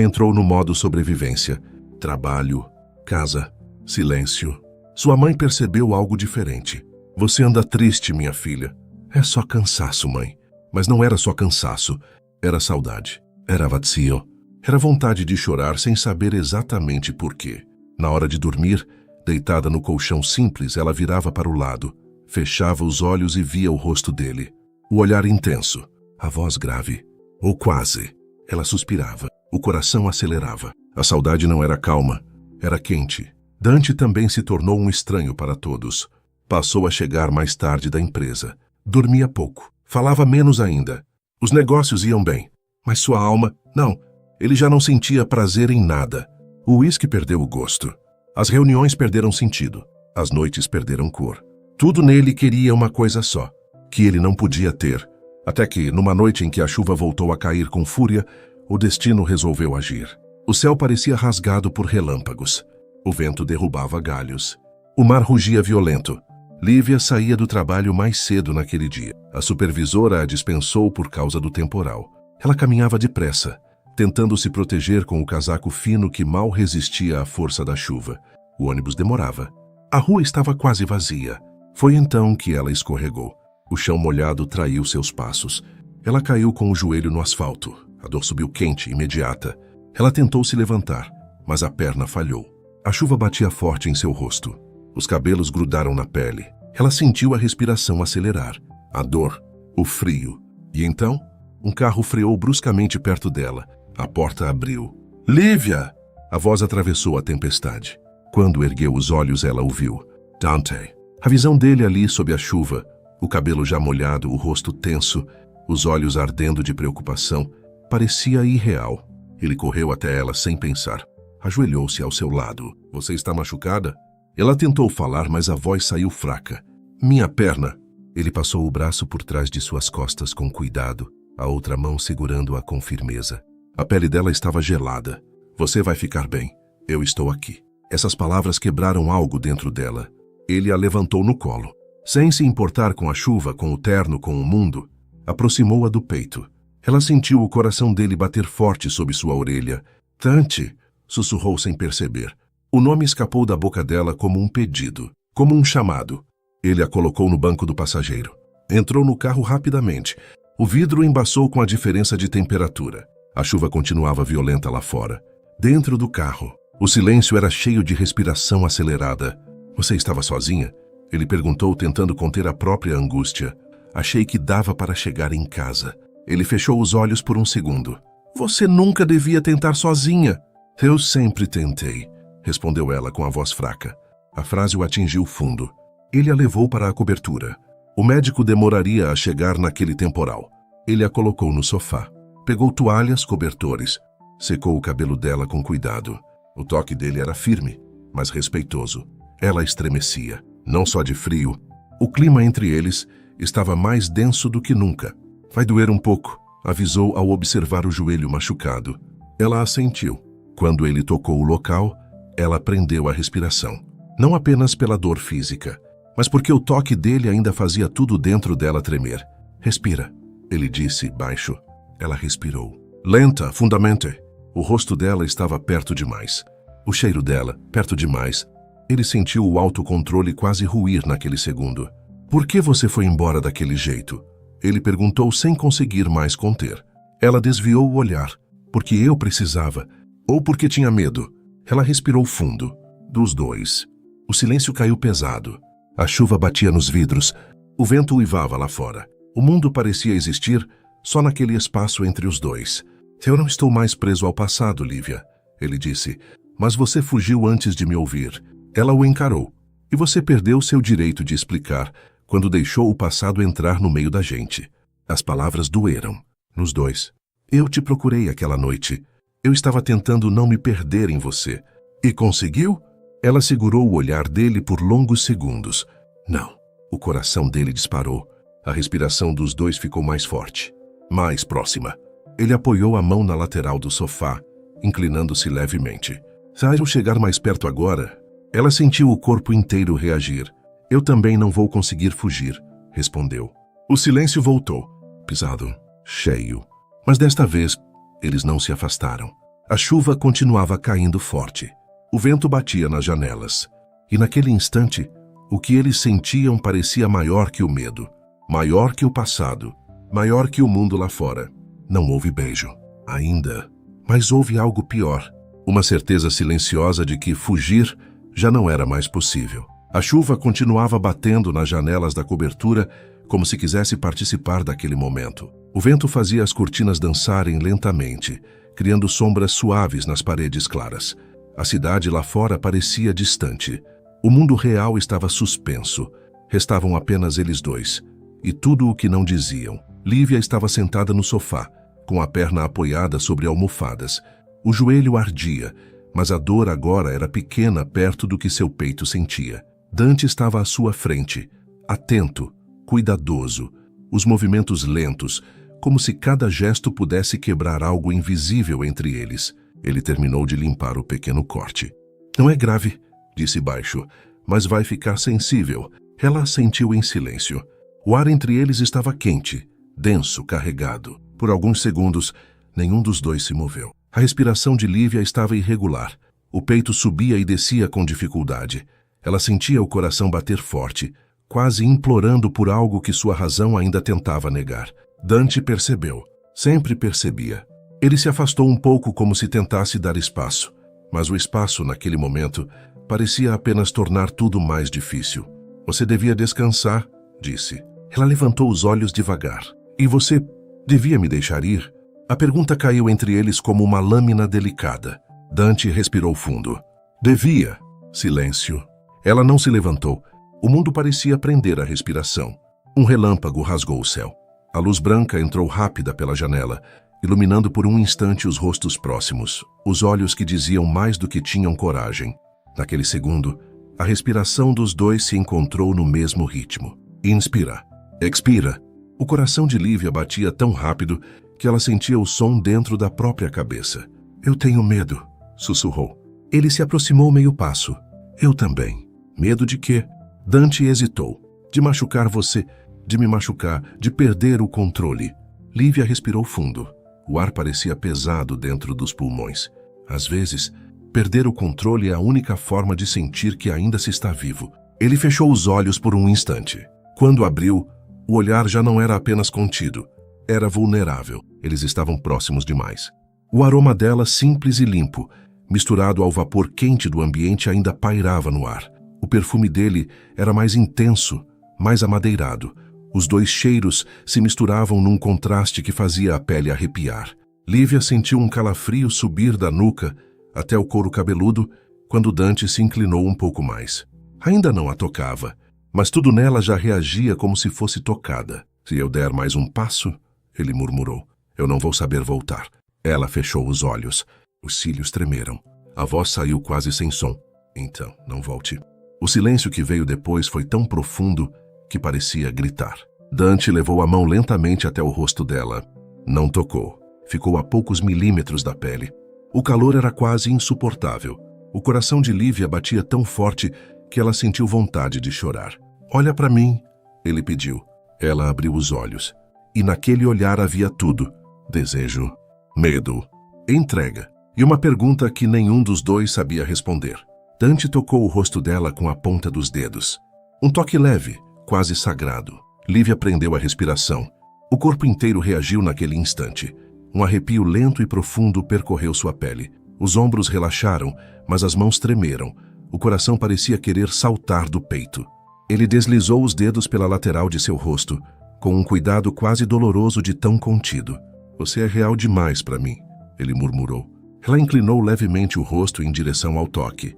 entrou no modo sobrevivência. Trabalho, casa, silêncio. Sua mãe percebeu algo diferente. Você anda triste, minha filha. É só cansaço, mãe. Mas não era só cansaço. Era saudade. Era vazio. Era vontade de chorar sem saber exatamente por quê. Na hora de dormir, deitada no colchão simples, ela virava para o lado, fechava os olhos e via o rosto dele. O olhar intenso, a voz grave. Ou quase. Ela suspirava. O coração acelerava. A saudade não era calma. Era quente. Dante também se tornou um estranho para todos. Passou a chegar mais tarde da empresa. Dormia pouco. Falava menos ainda. Os negócios iam bem. Mas sua alma, não. Ele já não sentia prazer em nada. O uísque perdeu o gosto. As reuniões perderam sentido. As noites perderam cor. Tudo nele queria uma coisa só, que ele não podia ter. Até que, numa noite em que a chuva voltou a cair com fúria, o destino resolveu agir. O céu parecia rasgado por relâmpagos. O vento derrubava galhos. O mar rugia violento. Lívia saía do trabalho mais cedo naquele dia. A supervisora a dispensou por causa do temporal. Ela caminhava depressa, tentando se proteger com o casaco fino que mal resistia à força da chuva. O ônibus demorava. A rua estava quase vazia. Foi então que ela escorregou. O chão molhado traiu seus passos. Ela caiu com o joelho no asfalto. A dor subiu quente, imediata. Ela tentou se levantar, mas a perna falhou. A chuva batia forte em seu rosto. Os cabelos grudaram na pele. Ela sentiu a respiração acelerar, a dor, o frio. E então, um carro freou bruscamente perto dela. A porta abriu. Lívia! A voz atravessou a tempestade. Quando ergueu os olhos, ela o viu. Dante. A visão dele ali sob a chuva, o cabelo já molhado, o rosto tenso, os olhos ardendo de preocupação, parecia irreal. Ele correu até ela sem pensar. Ajoelhou-se ao seu lado. Você está machucada? Ela tentou falar, mas a voz saiu fraca. Minha perna. Ele passou o braço por trás de suas costas com cuidado, a outra mão segurando-a com firmeza. A pele dela estava gelada. Você vai ficar bem. Eu estou aqui. Essas palavras quebraram algo dentro dela. Ele a levantou no colo. Sem se importar com a chuva, com o terno, com o mundo, aproximou-a do peito. Ela sentiu o coração dele bater forte sob sua orelha. Dante, sussurrou sem perceber. O nome escapou da boca dela como um pedido, como um chamado. Ele a colocou no banco do passageiro. Entrou no carro rapidamente. O vidro embaçou com a diferença de temperatura. A chuva continuava violenta lá fora. Dentro do carro, o silêncio era cheio de respiração acelerada. Você estava sozinha? Ele perguntou, tentando conter a própria angústia. Achei que dava para chegar em casa. Ele fechou os olhos por um segundo. Você nunca devia tentar sozinha. Eu sempre tentei, respondeu ela com a voz fraca. A frase o atingiu fundo. Ele a levou para a cobertura. O médico demoraria a chegar naquele temporal. Ele a colocou no sofá. Pegou toalhas, cobertores. Secou o cabelo dela com cuidado. O toque dele era firme, mas respeitoso. Ela estremecia, não só de frio. O clima entre eles estava mais denso do que nunca. Vai doer um pouco, avisou ao observar o joelho machucado. Ela assentiu. Quando ele tocou o local, ela prendeu a respiração. Não apenas pela dor física, mas porque o toque dele ainda fazia tudo dentro dela tremer. Respira, ele disse baixo. Ela respirou. Lenta, fundamente. O rosto dela estava perto demais. O cheiro dela, perto demais. Ele sentiu o autocontrole quase ruir naquele segundo. Por que você foi embora daquele jeito? Ele perguntou sem conseguir mais conter. Ela desviou o olhar. Porque eu precisava. Ou porque tinha medo. Ela respirou fundo. Dos dois. O silêncio caiu pesado. A chuva batia nos vidros. O vento uivava lá fora. O mundo parecia existir só naquele espaço entre os dois. Eu não estou mais preso ao passado, Lívia, ele disse. Mas você fugiu antes de me ouvir. Ela o encarou. E você perdeu seu direito de explicar quando deixou o passado entrar no meio da gente. As palavras doeram. Nos dois. Eu te procurei aquela noite. Eu estava tentando não me perder em você. E conseguiu? Ela segurou o olhar dele por longos segundos. Não. O coração dele disparou. A respiração dos dois ficou mais forte. Mais próxima. Ele apoiou a mão na lateral do sofá, inclinando-se levemente. Se eu chegar mais perto agora... Ela sentiu o corpo inteiro reagir. Eu também não vou conseguir fugir, respondeu. O silêncio voltou. Pisado, cheio. Mas desta vez, eles não se afastaram. A chuva continuava caindo forte. O vento batia nas janelas. E naquele instante, o que eles sentiam parecia maior que o medo. Maior que o passado. Maior que o mundo lá fora. Não houve beijo. Ainda. Mas houve algo pior. Uma certeza silenciosa de que fugir já não era mais possível. A chuva continuava batendo nas janelas da cobertura como se quisesse participar daquele momento. O vento fazia as cortinas dançarem lentamente, criando sombras suaves nas paredes claras. A cidade lá fora parecia distante. O mundo real estava suspenso. Restavam apenas eles dois. E tudo o que não diziam. Lívia estava sentada no sofá, com a perna apoiada sobre almofadas. O joelho ardia, mas a dor agora era pequena perto do que seu peito sentia. Dante estava à sua frente, atento, cuidadoso, os movimentos lentos, como se cada gesto pudesse quebrar algo invisível entre eles. Ele terminou de limpar o pequeno corte. Não é grave, disse baixo, mas vai ficar sensível. Ela assentiu em silêncio. O ar entre eles estava quente, denso, carregado. Por alguns segundos, nenhum dos dois se moveu. A respiração de Lívia estava irregular. O peito subia e descia com dificuldade. Ela sentia o coração bater forte, quase implorando por algo que sua razão ainda tentava negar. Dante percebeu. Sempre percebia. Ele se afastou um pouco como se tentasse dar espaço. Mas o espaço, naquele momento, parecia apenas tornar tudo mais difícil. Você devia descansar, disse. Ela levantou os olhos devagar. E você devia me deixar ir? A pergunta caiu entre eles como uma lâmina delicada. Dante respirou fundo. Devia. Silêncio. Ela não se levantou. O mundo parecia prender a respiração. Um relâmpago rasgou o céu. A luz branca entrou rápida pela janela, iluminando por um instante os rostos próximos, os olhos que diziam mais do que tinham coragem. Naquele segundo, a respiração dos dois se encontrou no mesmo ritmo. Inspira. Expira. O coração de Lívia batia tão rápido que ela sentia o som dentro da própria cabeça. Eu tenho medo, sussurrou. Ele se aproximou meio passo. Eu também. Medo de quê? Dante hesitou. De machucar você, de me machucar, de perder o controle. Lívia respirou fundo. O ar parecia pesado dentro dos pulmões. Às vezes, perder o controle é a única forma de sentir que ainda se está vivo. Ele fechou os olhos por um instante. Quando abriu, o olhar já não era apenas contido. Era vulnerável. Eles estavam próximos demais. O aroma dela, simples e limpo, misturado ao vapor quente do ambiente, ainda pairava no ar. O perfume dele era mais intenso, mais amadeirado. Os dois cheiros se misturavam num contraste que fazia a pele arrepiar. Lívia sentiu um calafrio subir da nuca até o couro cabeludo quando Dante se inclinou um pouco mais. Ainda não a tocava, mas tudo nela já reagia como se fosse tocada. Se eu der mais um passo, ele murmurou, eu não vou saber voltar. Ela fechou os olhos. Os cílios tremeram. A voz saiu quase sem som. Então, não volte. O silêncio que veio depois foi tão profundo que parecia gritar. Dante levou a mão lentamente até o rosto dela. Não tocou. Ficou a poucos milímetros da pele. O calor era quase insuportável. O coração de Lívia batia tão forte que ela sentiu vontade de chorar. Olha para mim, ele pediu. Ela abriu os olhos. E naquele olhar havia tudo. Desejo, medo, entrega e uma pergunta que nenhum dos dois sabia responder. Dante tocou o rosto dela com a ponta dos dedos. Um toque leve, quase sagrado. Lívia prendeu a respiração. O corpo inteiro reagiu naquele instante. Um arrepio lento e profundo percorreu sua pele. Os ombros relaxaram, mas as mãos tremeram. O coração parecia querer saltar do peito. Ele deslizou os dedos pela lateral de seu rosto, com um cuidado quase doloroso de tão contido. Você é real demais para mim, ele murmurou. Ela inclinou levemente o rosto em direção ao toque.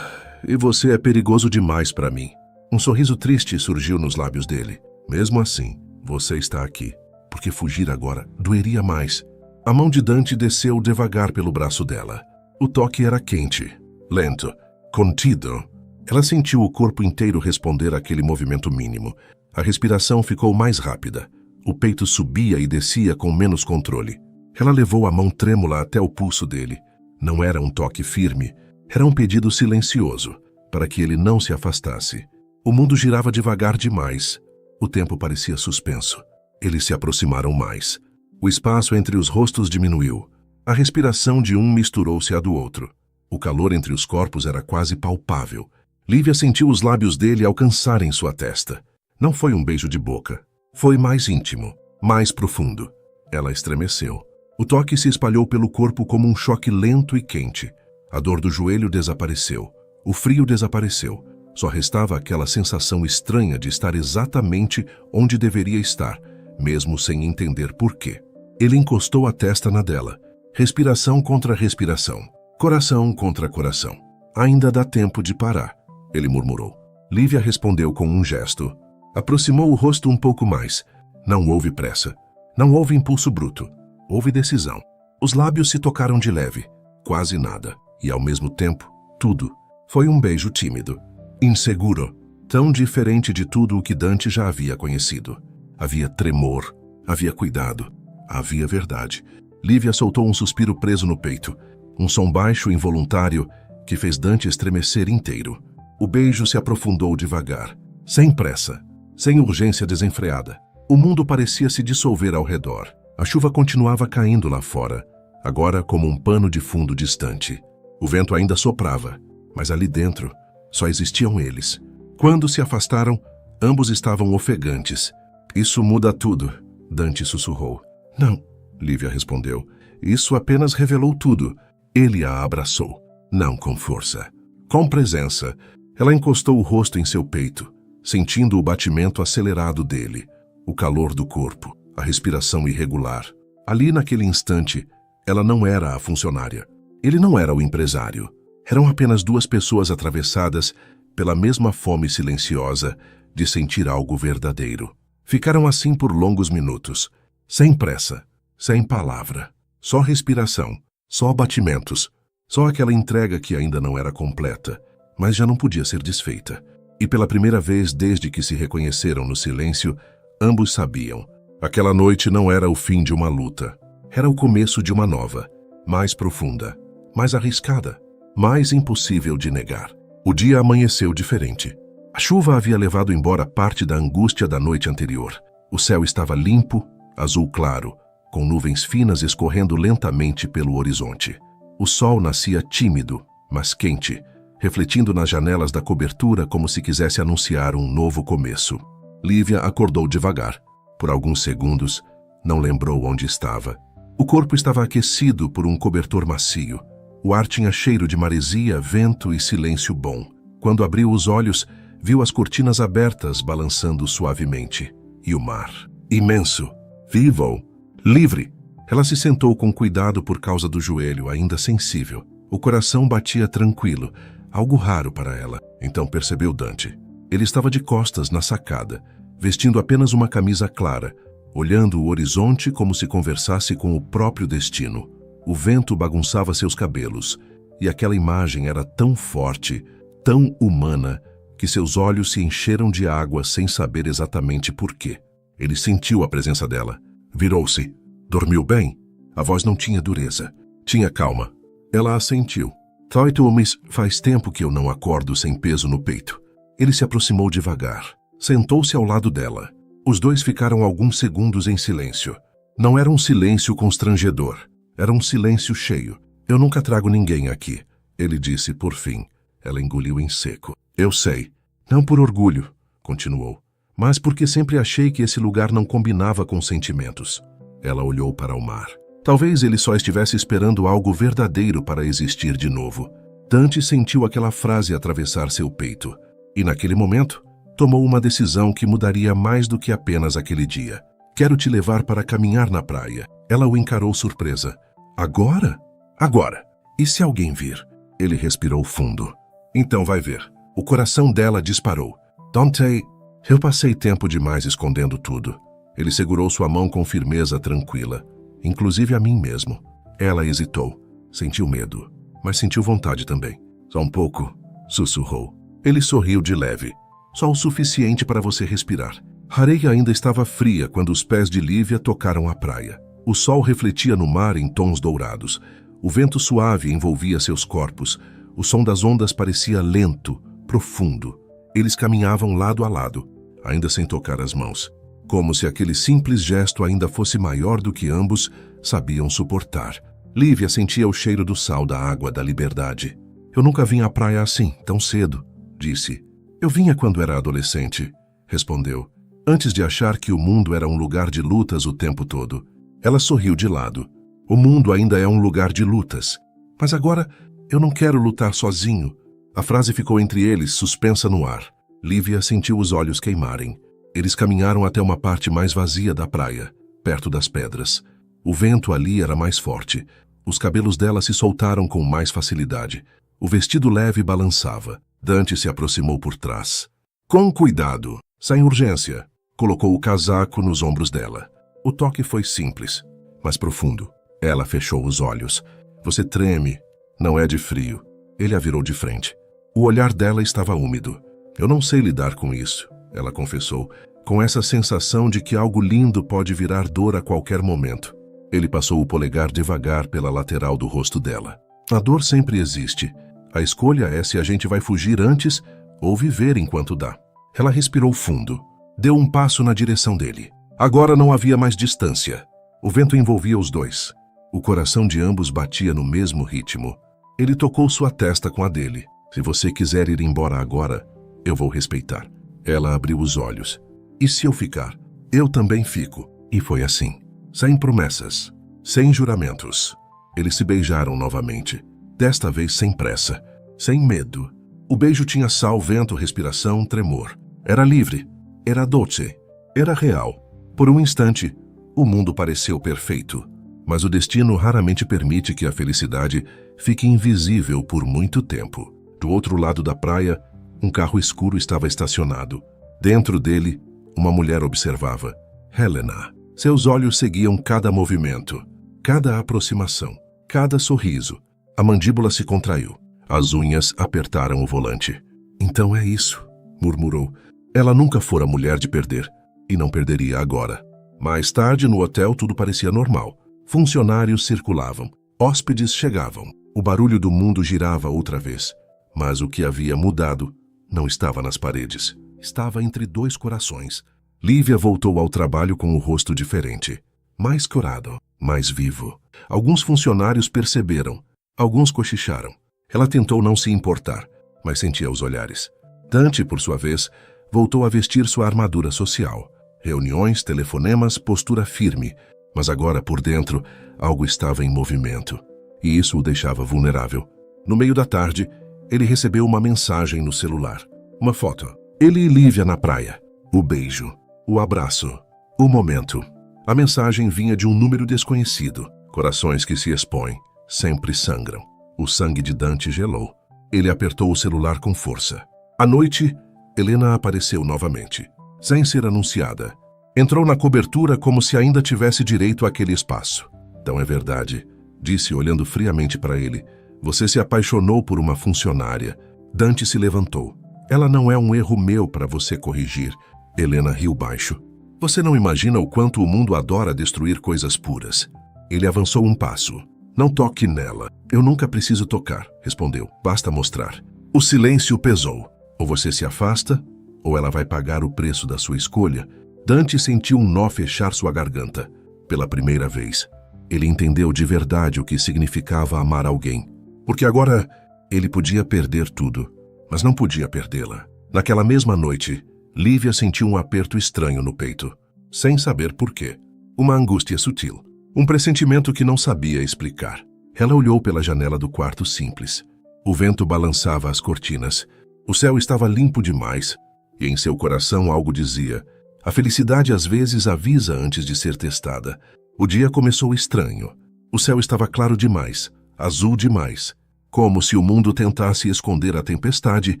E você é perigoso demais para mim. Um sorriso triste surgiu nos lábios dele. Mesmo assim, você está aqui, porque fugir agora doeria mais. A mão de Dante desceu devagar pelo braço dela. O toque era quente, lento, contido. Ela sentiu o corpo inteiro responder àquele movimento mínimo. A respiração ficou mais rápida. O peito subia e descia com menos controle. Ela levou a mão trêmula até o pulso dele. Não era um toque firme, era um pedido silencioso, para que ele não se afastasse. O mundo girava devagar demais. O tempo parecia suspenso. Eles se aproximaram mais. O espaço entre os rostos diminuiu. A respiração de um misturou-se à do outro. O calor entre os corpos era quase palpável. Lívia sentiu os lábios dele alcançarem sua testa. Não foi um beijo de boca. Foi mais íntimo, mais profundo. Ela estremeceu. O toque se espalhou pelo corpo como um choque lento e quente. A dor do joelho desapareceu. O frio desapareceu. Só restava aquela sensação estranha de estar exatamente onde deveria estar, mesmo sem entender por quê. Ele encostou a testa na dela. Respiração contra respiração. Coração contra coração. Ainda dá tempo de parar, ele murmurou. Lívia respondeu com um gesto. Aproximou o rosto um pouco mais. Não houve pressa. Não houve impulso bruto. Houve decisão. Os lábios se tocaram de leve. Quase nada. E ao mesmo tempo, tudo. Foi um beijo tímido. Inseguro. Tão diferente de tudo o que Dante já havia conhecido. Havia tremor. Havia cuidado. Havia verdade. Lívia soltou um suspiro preso no peito. Um som baixo e involuntário que fez Dante estremecer inteiro. O beijo se aprofundou devagar. Sem pressa. Sem urgência desenfreada. O mundo parecia se dissolver ao redor. A chuva continuava caindo lá fora, agora como um pano de fundo distante. O vento ainda soprava, mas ali dentro só existiam eles. Quando se afastaram, ambos estavam ofegantes. Isso muda tudo, Dante sussurrou. Não, Lívia respondeu. Isso apenas revelou tudo. Ele a abraçou. Não com força. Com presença. Ela encostou o rosto em seu peito, sentindo o batimento acelerado dele. O calor do corpo, a respiração irregular. Ali naquele instante, ela não era a funcionária. Ele não era o empresário. Eram apenas duas pessoas atravessadas pela mesma fome silenciosa de sentir algo verdadeiro. Ficaram assim por longos minutos, sem pressa, sem palavra. Só respiração, só batimentos, só aquela entrega que ainda não era completa, mas já não podia ser desfeita. E pela primeira vez desde que se reconheceram no silêncio, ambos sabiam. Aquela noite não era o fim de uma luta. Era o começo de uma nova, mais profunda, mais arriscada, mais impossível de negar. O dia amanheceu diferente. A chuva havia levado embora parte da angústia da noite anterior. O céu estava limpo, azul claro, com nuvens finas escorrendo lentamente pelo horizonte. O sol nascia tímido, mas quente, refletindo nas janelas da cobertura como se quisesse anunciar um novo começo. Lívia acordou devagar. Por alguns segundos, não lembrou onde estava. O corpo estava aquecido por um cobertor macio. O ar tinha cheiro de maresia, vento e silêncio bom. Quando abriu os olhos, viu as cortinas abertas balançando suavemente. E o mar. Imenso. Vivo. Livre. Ela se sentou com cuidado por causa do joelho, ainda sensível. O coração batia tranquilo, algo raro para ela. Então percebeu Dante. Ele estava de costas na sacada, vestindo apenas uma camisa clara, olhando o horizonte como se conversasse com o próprio destino. O vento bagunçava seus cabelos, e aquela imagem era tão forte, tão humana, que seus olhos se encheram de água sem saber exatamente por quê. Ele sentiu a presença dela. Virou-se. Dormiu bem? A voz não tinha dureza. Tinha calma. Ela assentiu. Toitumes, faz tempo que eu não acordo sem peso no peito. Ele se aproximou devagar. Sentou-se ao lado dela. Os dois ficaram alguns segundos em silêncio. Não era um silêncio constrangedor. Era um silêncio cheio. Eu nunca trago ninguém aqui, ele disse por fim. Ela engoliu em seco. Eu sei. Não por orgulho, continuou, mas porque sempre achei que esse lugar não combinava com sentimentos. Ela olhou para o mar. Talvez ele só estivesse esperando algo verdadeiro para existir de novo. Dante sentiu aquela frase atravessar seu peito. E naquele momento, tomou uma decisão que mudaria mais do que apenas aquele dia. Quero te levar para caminhar na praia. Ela o encarou surpresa. Agora? Agora. E se alguém vir? Ele respirou fundo. Então vai ver. O coração dela disparou. Dante, eu passei tempo demais escondendo tudo. Ele segurou sua mão com firmeza tranquila, inclusive a mim mesmo. Ela hesitou. Sentiu medo, mas sentiu vontade também. Só um pouco, sussurrou. Ele sorriu de leve. Só o suficiente para você respirar. A areia ainda estava fria quando os pés de Lívia tocaram a praia. O sol refletia no mar em tons dourados. O vento suave envolvia seus corpos. O som das ondas parecia lento, profundo. Eles caminhavam lado a lado, ainda sem tocar as mãos. Como se aquele simples gesto ainda fosse maior do que ambos sabiam suportar. Lívia sentia o cheiro do sal da água da liberdade. Eu nunca vim à praia assim, tão cedo, disse. Eu vinha quando era adolescente, respondeu, antes de achar que o mundo era um lugar de lutas o tempo todo. Ela sorriu de lado. O mundo ainda é um lugar de lutas. Mas agora eu não quero lutar sozinho. A frase ficou entre eles, suspensa no ar. Lívia sentiu os olhos queimarem. Eles caminharam até uma parte mais vazia da praia, perto das pedras. O vento ali era mais forte. Os cabelos dela se soltaram com mais facilidade. O vestido leve balançava. Dante se aproximou por trás. Com cuidado, sem urgência. Colocou o casaco nos ombros dela. O toque foi simples, mas profundo. Ela fechou os olhos. Você treme. Não é de frio. Ele a virou de frente. O olhar dela estava úmido. Eu não sei lidar com isso, ela confessou, com essa sensação de que algo lindo pode virar dor a qualquer momento. Ele passou o polegar devagar pela lateral do rosto dela. A dor sempre existe. A escolha é se a gente vai fugir antes ou viver enquanto dá. Ela respirou fundo. Deu um passo na direção dele. Agora não havia mais distância. O vento envolvia os dois. O coração de ambos batia no mesmo ritmo. Ele tocou sua testa com a dele. Se você quiser ir embora agora, eu vou respeitar. Ela abriu os olhos. E se eu ficar? Eu também fico. E foi assim. Sem promessas. Sem juramentos. Eles se beijaram novamente. Desta vez sem pressa. Sem medo. O beijo tinha sal, vento, respiração, tremor. Era livre. Era doce. Era real. Por um instante, o mundo pareceu perfeito. Mas o destino raramente permite que a felicidade fique invisível por muito tempo. Do outro lado da praia, um carro escuro estava estacionado. Dentro dele, uma mulher observava. Helena. Seus olhos seguiam cada movimento, cada aproximação, cada sorriso. A mandíbula se contraiu. As unhas apertaram o volante. Então é isso, murmurou. Ela nunca fora mulher de perder, e não perderia agora. Mais tarde, no hotel, tudo parecia normal. Funcionários circulavam, hóspedes chegavam. O barulho do mundo girava outra vez. Mas o que havia mudado não estava nas paredes. Estava entre dois corações. Lívia voltou ao trabalho com o rosto diferente. Mais corado, mais vivo. Alguns funcionários perceberam. Alguns cochicharam. Ela tentou não se importar, mas sentia os olhares. Dante, por sua vez, voltou a vestir sua armadura social. Reuniões, telefonemas, postura firme. Mas agora, por dentro, algo estava em movimento. E isso o deixava vulnerável. No meio da tarde, ele recebeu uma mensagem no celular. Uma foto. Ele e Lívia na praia. O beijo. O abraço. O momento. A mensagem vinha de um número desconhecido. Corações que se expõem sempre sangram. O sangue de Dante gelou. Ele apertou o celular com força. À noite, Helena apareceu novamente. Sem ser anunciada. Entrou na cobertura como se ainda tivesse direito àquele espaço. Então é verdade, disse olhando friamente para ele. Você se apaixonou por uma funcionária. Dante se levantou. Ela não é um erro meu para você corrigir. Helena riu baixo. Você não imagina o quanto o mundo adora destruir coisas puras. Ele avançou um passo. Não toque nela. Eu nunca preciso tocar, respondeu. Basta mostrar. O silêncio pesou. Ou você se afasta, ou ela vai pagar o preço da sua escolha. Dante sentiu um nó fechar sua garganta. Pela primeira vez, ele entendeu de verdade o que significava amar alguém. Porque agora ele podia perder tudo, mas não podia perdê-la. Naquela mesma noite, Lívia sentiu um aperto estranho no peito, sem saber por quê. Uma angústia sutil, um pressentimento que não sabia explicar. Ela olhou pela janela do quarto simples. O vento balançava as cortinas. O céu estava limpo demais, e em seu coração algo dizia: a felicidade às vezes avisa antes de ser testada. O dia começou estranho. O céu estava claro demais, azul demais, como se o mundo tentasse esconder a tempestade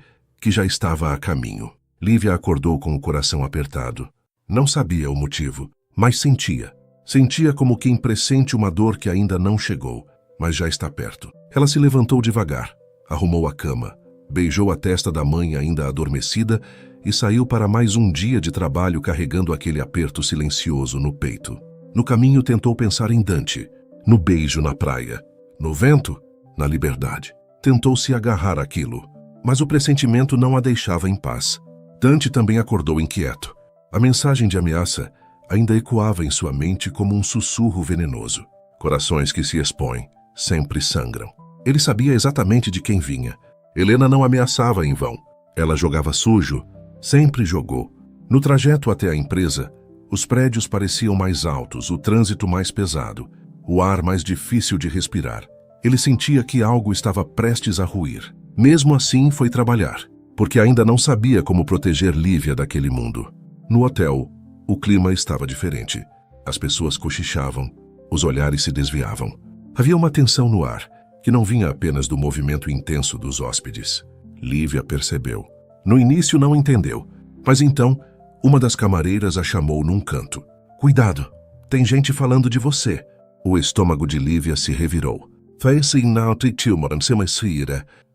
que já estava a caminho. Lívia acordou com o coração apertado. Não sabia o motivo, mas sentia. Sentia como quem pressente uma dor que ainda não chegou, mas já está perto. Ela se levantou devagar, arrumou a cama, beijou a testa da mãe ainda adormecida e saiu para mais um dia de trabalho carregando aquele aperto silencioso no peito. No caminho tentou pensar em Dante, no beijo na praia, no vento, na liberdade. Tentou se agarrar àquilo, mas o pressentimento não a deixava em paz. Dante também acordou inquieto. A mensagem de ameaça ainda ecoava em sua mente como um sussurro venenoso. Corações que se expõem sempre sangram. Ele sabia exatamente de quem vinha. Helena não ameaçava em vão. Ela jogava sujo, sempre jogou. No trajeto até a empresa, os prédios pareciam mais altos, o trânsito mais pesado, o ar mais difícil de respirar. Ele sentia que algo estava prestes a ruir. Mesmo assim, foi trabalhar, porque ainda não sabia como proteger Lívia daquele mundo. No hotel, o clima estava diferente. As pessoas cochichavam, os olhares se desviavam. Havia uma tensão no ar, que não vinha apenas do movimento intenso dos hóspedes. Lívia percebeu. No início não entendeu, mas então uma das camareiras a chamou num canto. Cuidado, tem gente falando de você. O estômago de Lívia se revirou.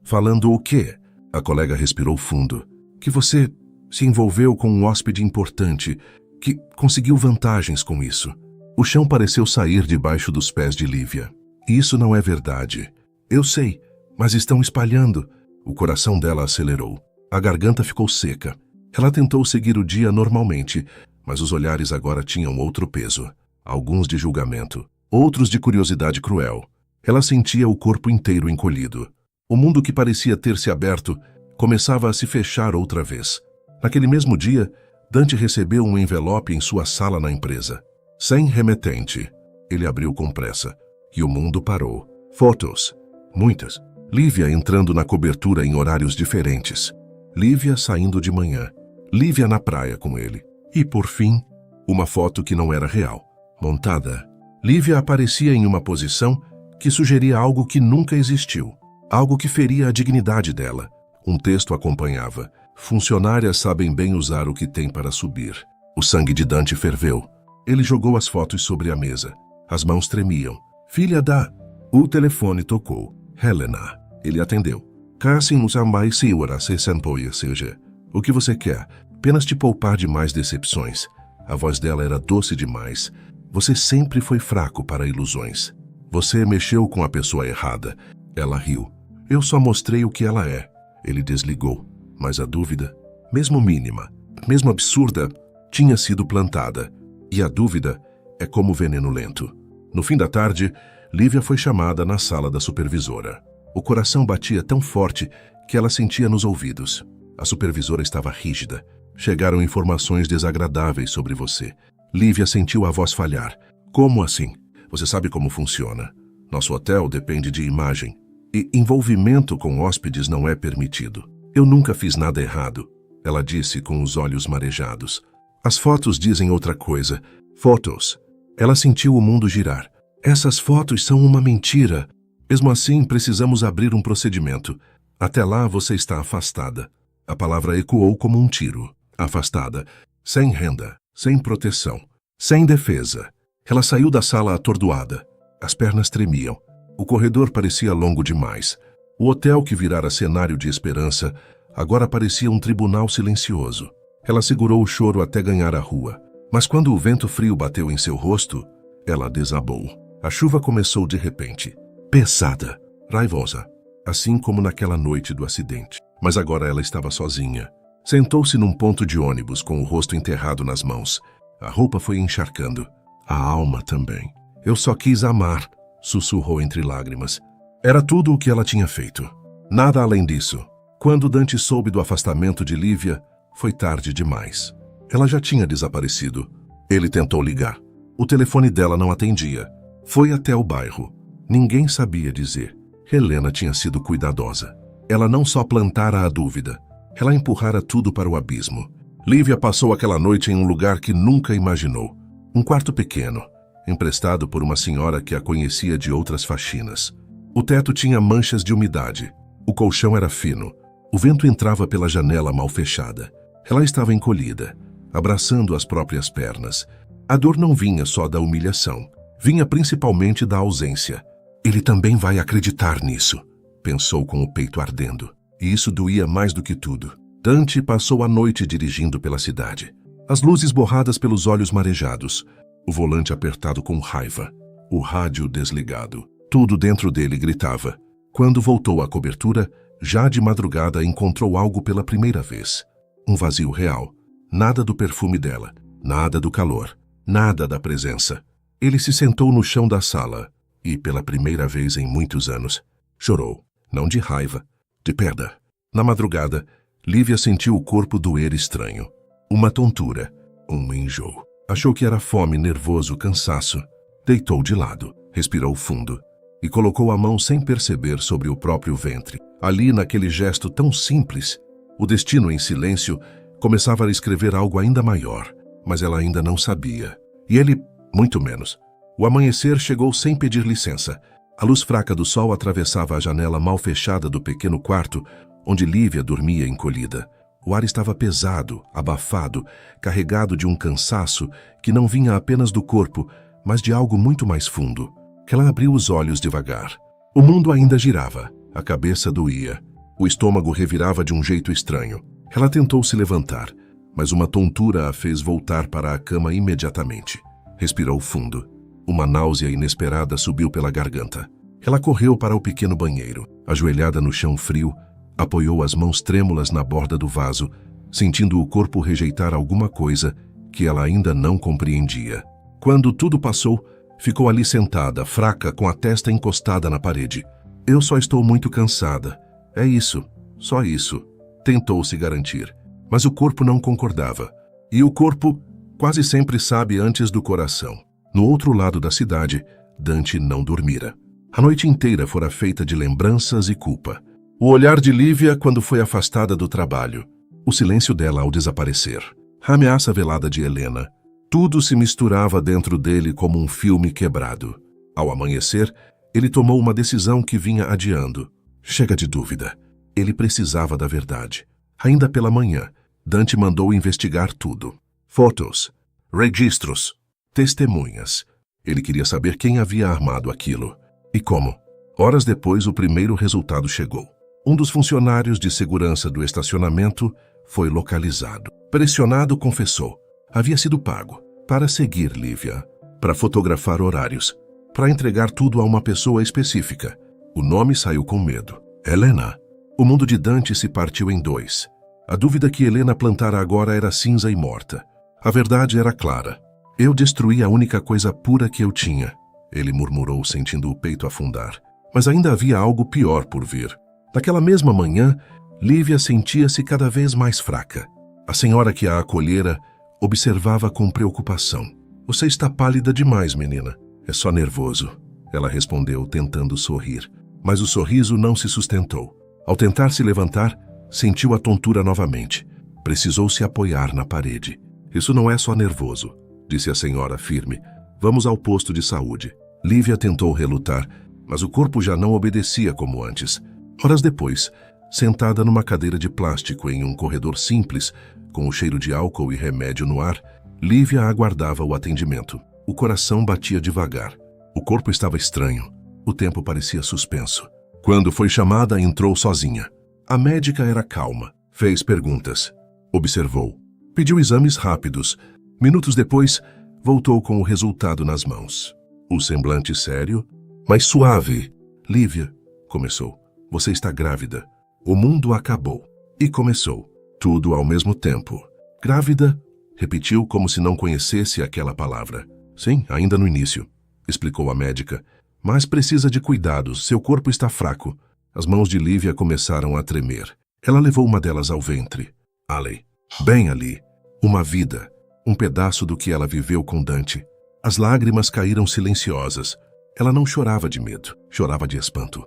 Falando o quê? A colega respirou fundo. Que você se envolveu com um hóspede importante, que conseguiu vantagens com isso. O chão pareceu sair debaixo dos pés de Lívia. Isso não é verdade. Eu sei, mas estão espalhando. O coração dela acelerou. A garganta ficou seca. Ela tentou seguir o dia normalmente, mas os olhares agora tinham outro peso. Alguns de julgamento, outros de curiosidade cruel. Ela sentia o corpo inteiro encolhido. O mundo que parecia ter se aberto começava a se fechar outra vez. Naquele mesmo dia, Dante recebeu um envelope em sua sala na empresa. Sem remetente. Ele abriu com pressa. E o mundo parou. Fotos. Muitas. Lívia entrando na cobertura em horários diferentes. Lívia saindo de manhã. Lívia na praia com ele. E, por fim, uma foto que não era real. Montada. Lívia aparecia em uma posição que sugeria algo que nunca existiu. Algo que feria a dignidade dela. Um texto acompanhava. Funcionárias sabem bem usar o que tem para subir. O sangue de Dante ferveu. Ele jogou as fotos sobre a mesa. As mãos tremiam. Filha da... O telefone tocou. Helena. Ele atendeu. O que você quer? Apenas te poupar de mais decepções. A voz dela era doce demais. Você sempre foi fraco para ilusões. Você mexeu com a pessoa errada. Ela riu. Eu só mostrei o que ela é. Ele desligou. Mas a dúvida, mesmo mínima, mesmo absurda, tinha sido plantada. E a dúvida é como veneno lento. No fim da tarde, Lívia foi chamada na sala da supervisora. O coração batia tão forte que ela sentia nos ouvidos. A supervisora estava rígida. Chegaram informações desagradáveis sobre você. Lívia sentiu a voz falhar. Como assim? Você sabe como funciona. Nosso hotel depende de imagem. E envolvimento com hóspedes não é permitido. Eu nunca fiz nada errado, ela disse com os olhos marejados. As fotos dizem outra coisa. Fotos. Ela sentiu o mundo girar. Essas fotos são uma mentira. Mesmo assim, precisamos abrir um procedimento. Até lá, você está afastada. A palavra ecoou como um tiro. Afastada. Sem renda, sem proteção, sem defesa. Ela saiu da sala atordoada. As pernas tremiam. O corredor parecia longo demais. O hotel que virara cenário de esperança agora parecia um tribunal silencioso. Ela segurou o choro até ganhar a rua. Mas quando o vento frio bateu em seu rosto, ela desabou. A chuva começou de repente. Pesada, raivosa, assim como naquela noite do acidente. Mas agora ela estava sozinha. Sentou-se num ponto de ônibus com o rosto enterrado nas mãos. A roupa foi encharcando. A alma também. Eu só quis amar, sussurrou entre lágrimas. Era tudo o que ela tinha feito. Nada além disso. Quando Dante soube do afastamento de Lívia, foi tarde demais. Ela já tinha desaparecido. Ele tentou ligar. O telefone dela não atendia. Foi até o bairro. Ninguém sabia dizer. Helena tinha sido cuidadosa. Ela não só plantara a dúvida, ela empurrara tudo para o abismo. Lívia passou aquela noite em um lugar que nunca imaginou. Um quarto pequeno, emprestado por uma senhora que a conhecia de outras faxinas. O teto tinha manchas de umidade. O colchão era fino. O vento entrava pela janela mal fechada. Ela estava encolhida, abraçando as próprias pernas. A dor não vinha só da humilhação. Vinha principalmente da ausência. Ele também vai acreditar nisso, pensou com o peito ardendo. E isso doía mais do que tudo. Dante passou a noite dirigindo pela cidade. As luzes borradas pelos olhos marejados. O volante apertado com raiva. O rádio desligado. Tudo dentro dele gritava. Quando voltou à cobertura, já de madrugada encontrou algo pela primeira vez. Um vazio real. Nada do perfume dela. Nada do calor. Nada da presença. Ele se sentou no chão da sala e, pela primeira vez em muitos anos, chorou. Não de raiva, de perda. Na madrugada, Lívia sentiu o corpo doer estranho. Uma tontura, um enjoo. Achou que era fome, nervoso, cansaço. Deitou de lado, respirou fundo e colocou a mão sem perceber sobre o próprio ventre. Ali, naquele gesto tão simples, o destino em silêncio começava a escrever algo ainda maior, mas ela ainda não sabia. E ele, muito menos. O amanhecer chegou sem pedir licença. A luz fraca do sol atravessava a janela mal fechada do pequeno quarto onde Lívia dormia encolhida. O ar estava pesado, abafado, carregado de um cansaço que não vinha apenas do corpo, mas de algo muito mais fundo. Ela abriu os olhos devagar. O mundo ainda girava, a cabeça doía. O estômago revirava de um jeito estranho. Ela tentou se levantar, mas uma tontura a fez voltar para a cama imediatamente. Respirou fundo. Uma náusea inesperada subiu pela garganta. Ela correu para o pequeno banheiro. Ajoelhada no chão frio, apoiou as mãos trêmulas na borda do vaso, sentindo o corpo rejeitar alguma coisa que ela ainda não compreendia. Quando tudo passou, ficou ali sentada, fraca, com a testa encostada na parede. Eu só estou muito cansada. É isso, só isso. Tentou se garantir. Mas o corpo não concordava. E o corpo quase sempre sabe antes do coração. No outro lado da cidade, Dante não dormira. A noite inteira fora feita de lembranças e culpa. O olhar de Lívia quando foi afastada do trabalho. O silêncio dela ao desaparecer. A ameaça velada de Helena. Tudo se misturava dentro dele como um filme quebrado. Ao amanhecer, ele tomou uma decisão que vinha adiando. Chega de dúvida. Ele precisava da verdade. Ainda pela manhã, Dante mandou investigar tudo. Fotos, registros, testemunhas. Ele queria saber quem havia armado aquilo. E como. Horas depois, o primeiro resultado chegou. Um dos funcionários de segurança do estacionamento foi localizado. Pressionado, confessou. Havia sido pago para seguir Lívia, para fotografar horários, para entregar tudo a uma pessoa específica. O nome saiu com medo. Helena. O mundo de Dante se partiu em dois. A dúvida que Helena plantara agora era cinza e morta. A verdade era clara. Eu destruí a única coisa pura que eu tinha. Ele murmurou, sentindo o peito afundar. Mas ainda havia algo pior por vir. Naquela mesma manhã, Lívia sentia-se cada vez mais fraca. A senhora que a acolhera observava com preocupação. Você está pálida demais, menina. É só nervoso. Ela respondeu, tentando sorrir. Mas o sorriso não se sustentou. Ao tentar se levantar, sentiu a tontura novamente. Precisou se apoiar na parede. Isso não é só nervoso, disse a senhora firme. Vamos ao posto de saúde. Lívia tentou relutar, mas o corpo já não obedecia como antes. Horas depois, sentada numa cadeira de plástico em um corredor simples, com o cheiro de álcool e remédio no ar, Lívia aguardava o atendimento. O coração batia devagar. O corpo estava estranho. O tempo parecia suspenso. Quando foi chamada, entrou sozinha. A médica era calma. Fez perguntas. Observou. Pediu exames rápidos. Minutos depois, voltou com o resultado nas mãos. O semblante sério, mas suave. Lívia, começou. Você está grávida. O mundo acabou. E começou. Tudo ao mesmo tempo. Grávida? Repetiu como se não conhecesse aquela palavra. Sim, ainda no início, explicou a médica. Mas precisa de cuidados, seu corpo está fraco. As mãos de Lívia começaram a tremer. Ela levou uma delas ao ventre. Ali, bem ali, uma vida, um pedaço do que ela viveu com Dante. As lágrimas caíram silenciosas. Ela não chorava de medo, chorava de espanto.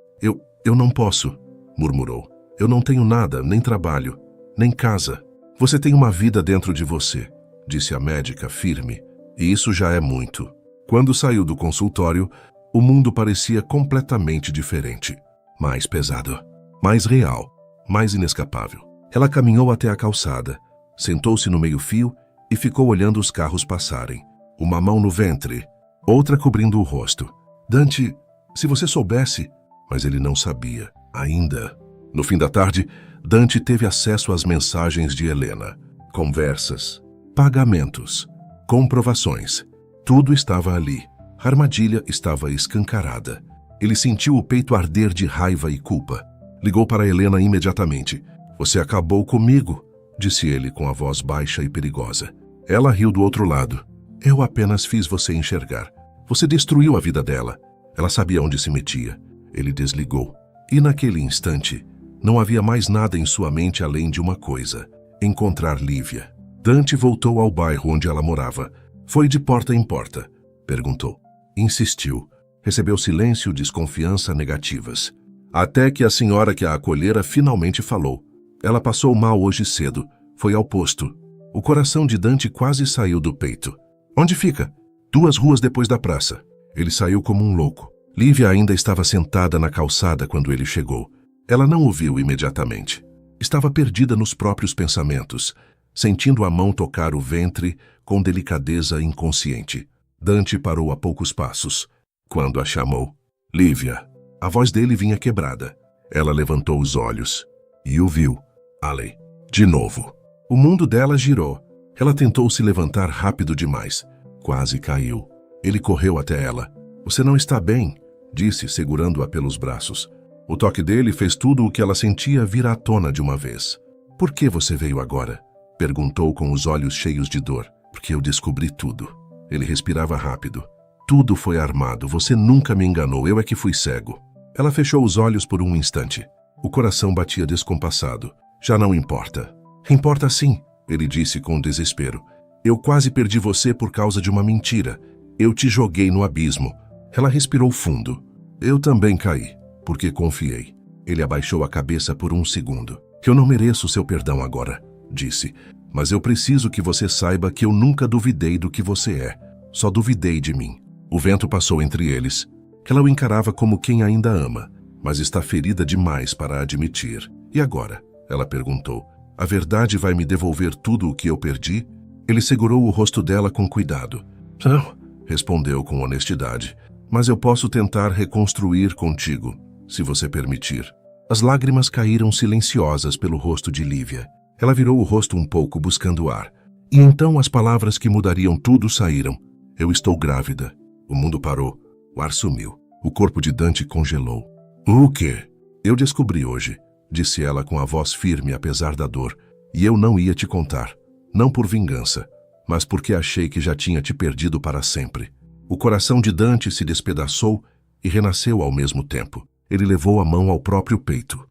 Eu não posso, murmurou. Eu não tenho nada, nem trabalho, nem casa. Você tem uma vida dentro de você, disse a médica firme. E isso já é muito. Quando saiu do consultório, o mundo parecia completamente diferente. Mais pesado, mais real, mais inescapável. Ela caminhou até a calçada, sentou-se no meio-fio e ficou olhando os carros passarem. Uma mão no ventre, outra cobrindo o rosto. Dante, se você soubesse... Mas ele não sabia, ainda. No fim da tarde, Dante teve acesso às mensagens de Helena. Conversas, pagamentos, comprovações. Tudo estava ali. A armadilha estava escancarada. Ele sentiu o peito arder de raiva e culpa. Ligou para Helena imediatamente. Você acabou comigo, disse ele com a voz baixa e perigosa. Ela riu do outro lado. Eu apenas fiz você enxergar. Você destruiu a vida dela. Ela sabia onde se metia. Ele desligou. E naquele instante, não havia mais nada em sua mente além de uma coisa: encontrar Lívia. Dante voltou ao bairro onde ela morava. Foi de porta em porta. Perguntou. Insistiu. Recebeu silêncio, desconfiança, negativas. Até que a senhora que a acolhera finalmente falou. Ela passou mal hoje cedo. Foi ao posto. O coração de Dante quase saiu do peito. Onde fica? 2 ruas depois da praça. Ele saiu como um louco. Lívia ainda estava sentada na calçada quando ele chegou. Ela não o viu imediatamente. Estava perdida nos próprios pensamentos, sentindo a mão tocar o ventre com delicadeza inconsciente. Dante parou a poucos passos. Quando a chamou, Lívia. A voz dele vinha quebrada. Ela levantou os olhos e o viu. Ali. De novo. O mundo dela girou. Ela tentou se levantar rápido demais. Quase caiu. Ele correu até ela. Você não está bem, disse, segurando-a pelos braços. O toque dele fez tudo o que ela sentia vir à tona de uma vez. Por que você veio agora? Perguntou com os olhos cheios de dor. Porque eu descobri tudo. Ele respirava rápido. Tudo foi armado. Você nunca me enganou. Eu é que fui cego. Ela fechou os olhos por um instante. O coração batia descompassado. Já não importa. Importa sim, ele disse com desespero. Eu quase perdi você por causa de uma mentira. Eu te joguei no abismo. Ela respirou fundo. Eu também caí, porque confiei. Ele abaixou a cabeça por um segundo. Eu não mereço seu perdão agora, disse. Mas eu preciso que você saiba que eu nunca duvidei do que você é. Só duvidei de mim. O vento passou entre eles. Ela o encarava como quem ainda ama, mas está ferida demais para admitir. E agora? Ela perguntou. A verdade vai me devolver tudo o que eu perdi? Ele segurou o rosto dela com cuidado. Não, respondeu com honestidade. Mas eu posso tentar reconstruir contigo, se você permitir. As lágrimas caíram silenciosas pelo rosto de Lívia. Ela virou o rosto um pouco buscando ar. E então as palavras que mudariam tudo saíram. Eu estou grávida. O mundo parou. O ar sumiu. O corpo de Dante congelou. O quê? Eu descobri hoje, disse ela com a voz firme apesar da dor. E eu não ia te contar. Não por vingança, mas porque achei que já tinha te perdido para sempre. O coração de Dante se despedaçou e renasceu ao mesmo tempo. Ele levou a mão ao próprio peito.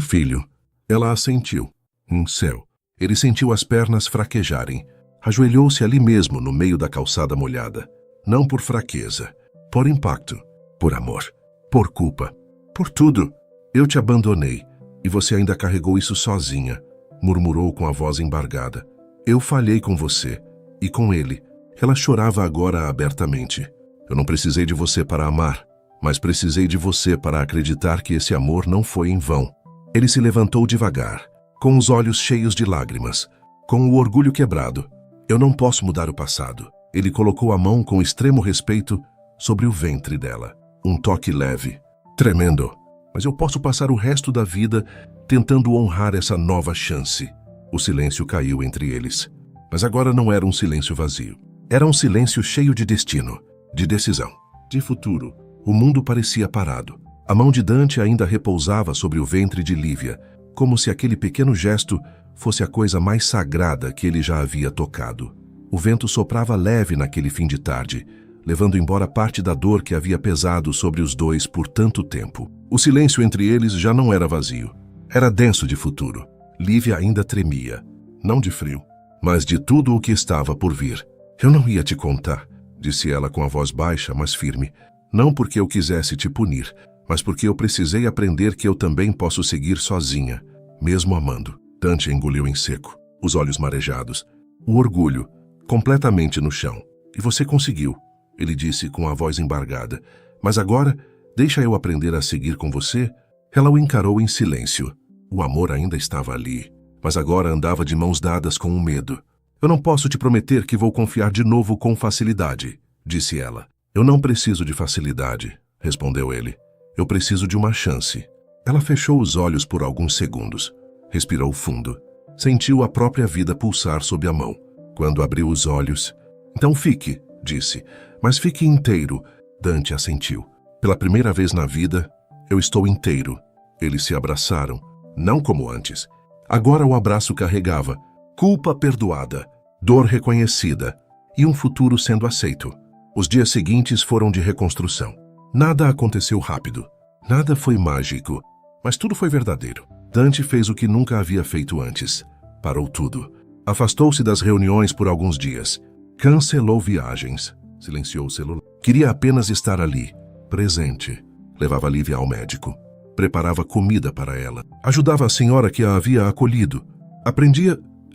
Filho. Ela assentiu. Céu. Ele sentiu as pernas fraquejarem. Ajoelhou-se ali mesmo, no meio da calçada molhada. Não por fraqueza, por impacto, por amor, por culpa, por tudo. Eu te abandonei, e você ainda carregou isso sozinha, murmurou com a voz embargada. Eu falhei com você, e com ele. Ela chorava agora abertamente. Eu não precisei de você para amar, mas precisei de você para acreditar que esse amor não foi em vão. Ele se levantou devagar, com os olhos cheios de lágrimas, com o orgulho quebrado. Eu não posso mudar o passado. Ele colocou a mão com extremo respeito sobre o ventre dela. Um toque leve, tremendo. Mas eu posso passar o resto da vida tentando honrar essa nova chance. O silêncio caiu entre eles. Mas agora não era um silêncio vazio. Era um silêncio cheio de destino, de decisão, de futuro. O mundo parecia parado. A mão de Dante ainda repousava sobre o ventre de Lívia, como se aquele pequeno gesto fosse a coisa mais sagrada que ele já havia tocado. O vento soprava leve naquele fim de tarde, levando embora parte da dor que havia pesado sobre os dois por tanto tempo. O silêncio entre eles já não era vazio. Era denso de futuro. Lívia ainda tremia, não de frio, mas de tudo o que estava por vir. Eu não ia te contar, disse ela com a voz baixa, mas firme. Não porque eu quisesse te punir, mas porque eu precisei aprender que eu também posso seguir sozinha, mesmo amando. Dante engoliu em seco, os olhos marejados. O orgulho, completamente no chão. E você conseguiu, ele disse com a voz embargada. Mas agora, deixa eu aprender a seguir com você? Ela o encarou em silêncio. O amor ainda estava ali, mas agora andava de mãos dadas com o medo. Eu não posso te prometer que vou confiar de novo com facilidade, disse ela. Eu não preciso de facilidade, respondeu ele. Eu preciso de uma chance. Ela fechou os olhos por alguns segundos. Respirou fundo. Sentiu a própria vida pulsar sob a mão. Quando abriu os olhos... Então fique, disse. Mas fique inteiro. Dante assentiu. Pela primeira vez na vida, eu estou inteiro. Eles se abraçaram, não como antes. Agora o abraço carregava culpa perdoada, dor reconhecida e um futuro sendo aceito. Os dias seguintes foram de reconstrução. Nada aconteceu rápido. Nada foi mágico. Mas tudo foi verdadeiro. Dante fez o que nunca havia feito antes. Parou tudo. Afastou-se das reuniões por alguns dias. Cancelou viagens. Silenciou o celular. Queria apenas estar ali, presente. Levava Lívia ao médico. Preparava comida para ela. Ajudava a senhora que a havia acolhido.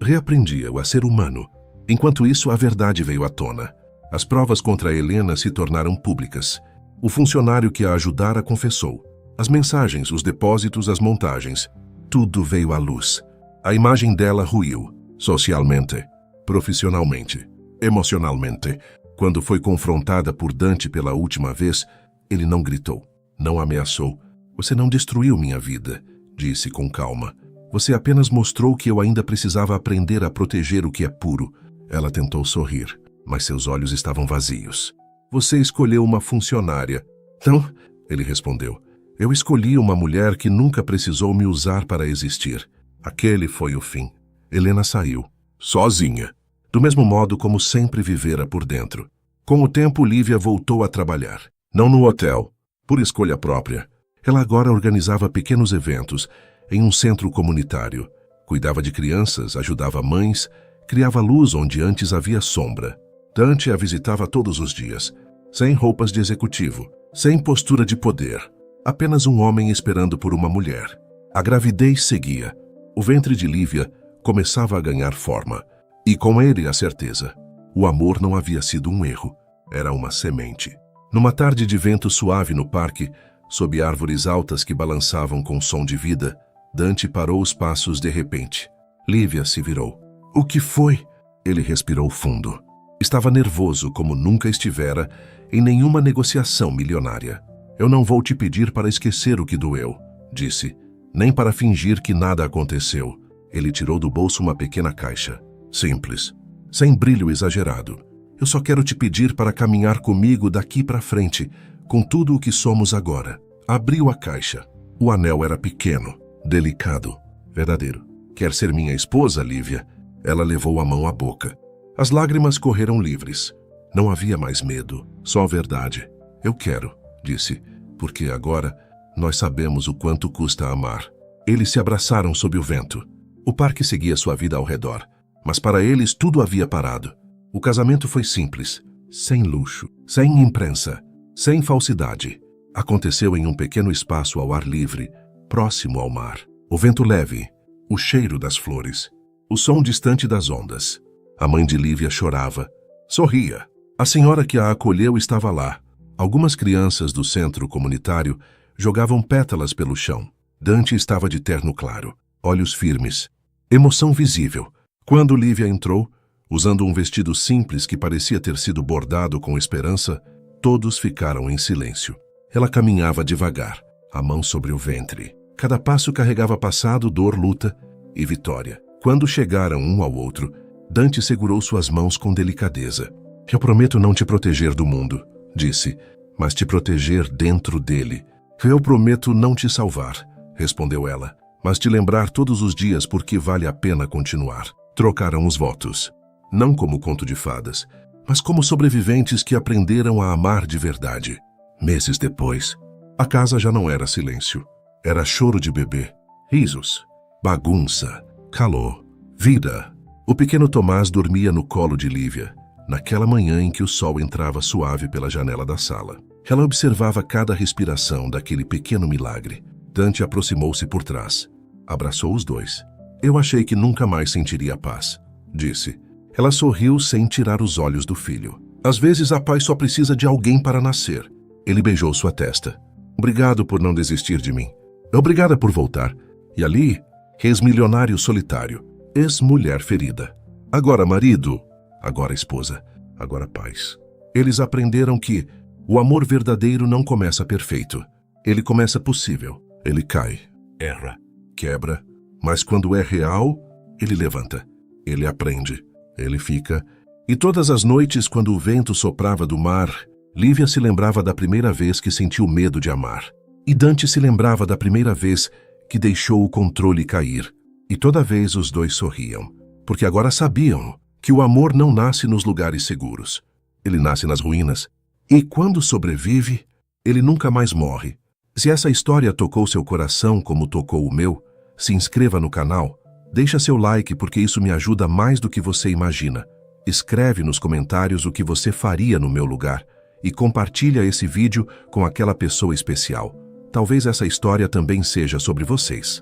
Reaprendia-o a ser humano. Enquanto isso, a verdade veio à tona. As provas contra Helena se tornaram públicas. O funcionário que a ajudara confessou. As mensagens, os depósitos, as montagens. Tudo veio à luz. A imagem dela ruiu. Socialmente, profissionalmente, emocionalmente. Quando foi confrontada por Dante pela última vez, ele não gritou, não ameaçou. Você não destruiu minha vida, disse com calma. Você apenas mostrou que eu ainda precisava aprender a proteger o que é puro. Ela tentou sorrir, mas seus olhos estavam vazios. Você escolheu uma funcionária. Não, ele respondeu. Eu escolhi uma mulher que nunca precisou me usar para existir. Aquele foi o fim. Helena saiu, sozinha, do mesmo modo como sempre vivera por dentro. Com o tempo, Lívia voltou a trabalhar. Não no hotel, por escolha própria. Ela agora organizava pequenos eventos em um centro comunitário. Cuidava de crianças, ajudava mães, criava luz onde antes havia sombra. Dante a visitava todos os dias, sem roupas de executivo, sem postura de poder. Apenas um homem esperando por uma mulher. A gravidez seguia. O ventre de Lívia começava a ganhar forma. E com ele a certeza. O amor não havia sido um erro. Era uma semente. Numa tarde de vento suave no parque, sob árvores altas que balançavam com som de vida, Dante parou os passos de repente. Lívia se virou. O que foi? Ele respirou fundo. Estava nervoso como nunca estivera em nenhuma negociação milionária. Eu não vou te pedir para esquecer o que doeu, disse, nem para fingir que nada aconteceu. Ele tirou do bolso uma pequena caixa. Simples, sem brilho exagerado. Eu só quero te pedir para caminhar comigo daqui para frente, com tudo o que somos agora. Abriu a caixa. O anel era pequeno, delicado, verdadeiro. Quer ser minha esposa, Lívia? Ela levou a mão à boca. As lágrimas correram livres. Não havia mais medo, só a verdade. Eu quero, disse, porque agora nós sabemos o quanto custa amar. Eles se abraçaram sob o vento. O parque seguia sua vida ao redor, mas para eles tudo havia parado. O casamento foi simples, sem luxo, sem imprensa, sem falsidade. Aconteceu em um pequeno espaço ao ar livre, próximo ao mar. O vento leve, o cheiro das flores, o som distante das ondas. A mãe de Lívia chorava, sorria. A senhora que a acolheu estava lá. Algumas crianças do centro comunitário jogavam pétalas pelo chão. Dante estava de terno claro, olhos firmes, emoção visível. Quando Lívia entrou, usando um vestido simples que parecia ter sido bordado com esperança, todos ficaram em silêncio. Ela caminhava devagar, a mão sobre o ventre. Cada passo carregava passado, dor, luta e vitória. Quando chegaram um ao outro, Dante segurou suas mãos com delicadeza. Eu prometo não te proteger do mundo, disse, mas te proteger dentro dele. Eu prometo não te salvar, respondeu ela, mas te lembrar todos os dias por que vale a pena continuar. Trocaram os votos, não como conto de fadas, mas como sobreviventes que aprenderam a amar de verdade. Meses depois, a casa já não era silêncio. Era choro de bebê, risos, bagunça, calor, vida. O pequeno Tomás dormia no colo de Lívia, naquela manhã em que o sol entrava suave pela janela da sala. Ela observava cada respiração daquele pequeno milagre. Dante aproximou-se por trás. Abraçou os dois. Eu achei que nunca mais sentiria paz, disse. Ela sorriu sem tirar os olhos do filho. Às vezes a paz só precisa de alguém para nascer. Ele beijou sua testa. Obrigado por não desistir de mim. Obrigada por voltar. E ali, ex-milionário solitário, ex-mulher ferida. Agora marido, agora esposa, agora paz. Eles aprenderam que o amor verdadeiro não começa perfeito. Ele começa possível. Ele cai, erra, quebra. Mas quando é real, ele levanta. Ele aprende. Ele fica. E todas as noites, quando o vento soprava do mar, Lívia se lembrava da primeira vez que sentiu medo de amar. E Dante se lembrava da primeira vez que deixou o controle cair. E toda vez os dois sorriam, porque agora sabiam que o amor não nasce nos lugares seguros. Ele nasce nas ruínas. E quando sobrevive, ele nunca mais morre. Se essa história tocou seu coração como tocou o meu, se inscreva no canal, deixa seu like porque isso me ajuda mais do que você imagina. Escreve nos comentários o que você faria no meu lugar e compartilha esse vídeo com aquela pessoa especial. Talvez essa história também seja sobre vocês.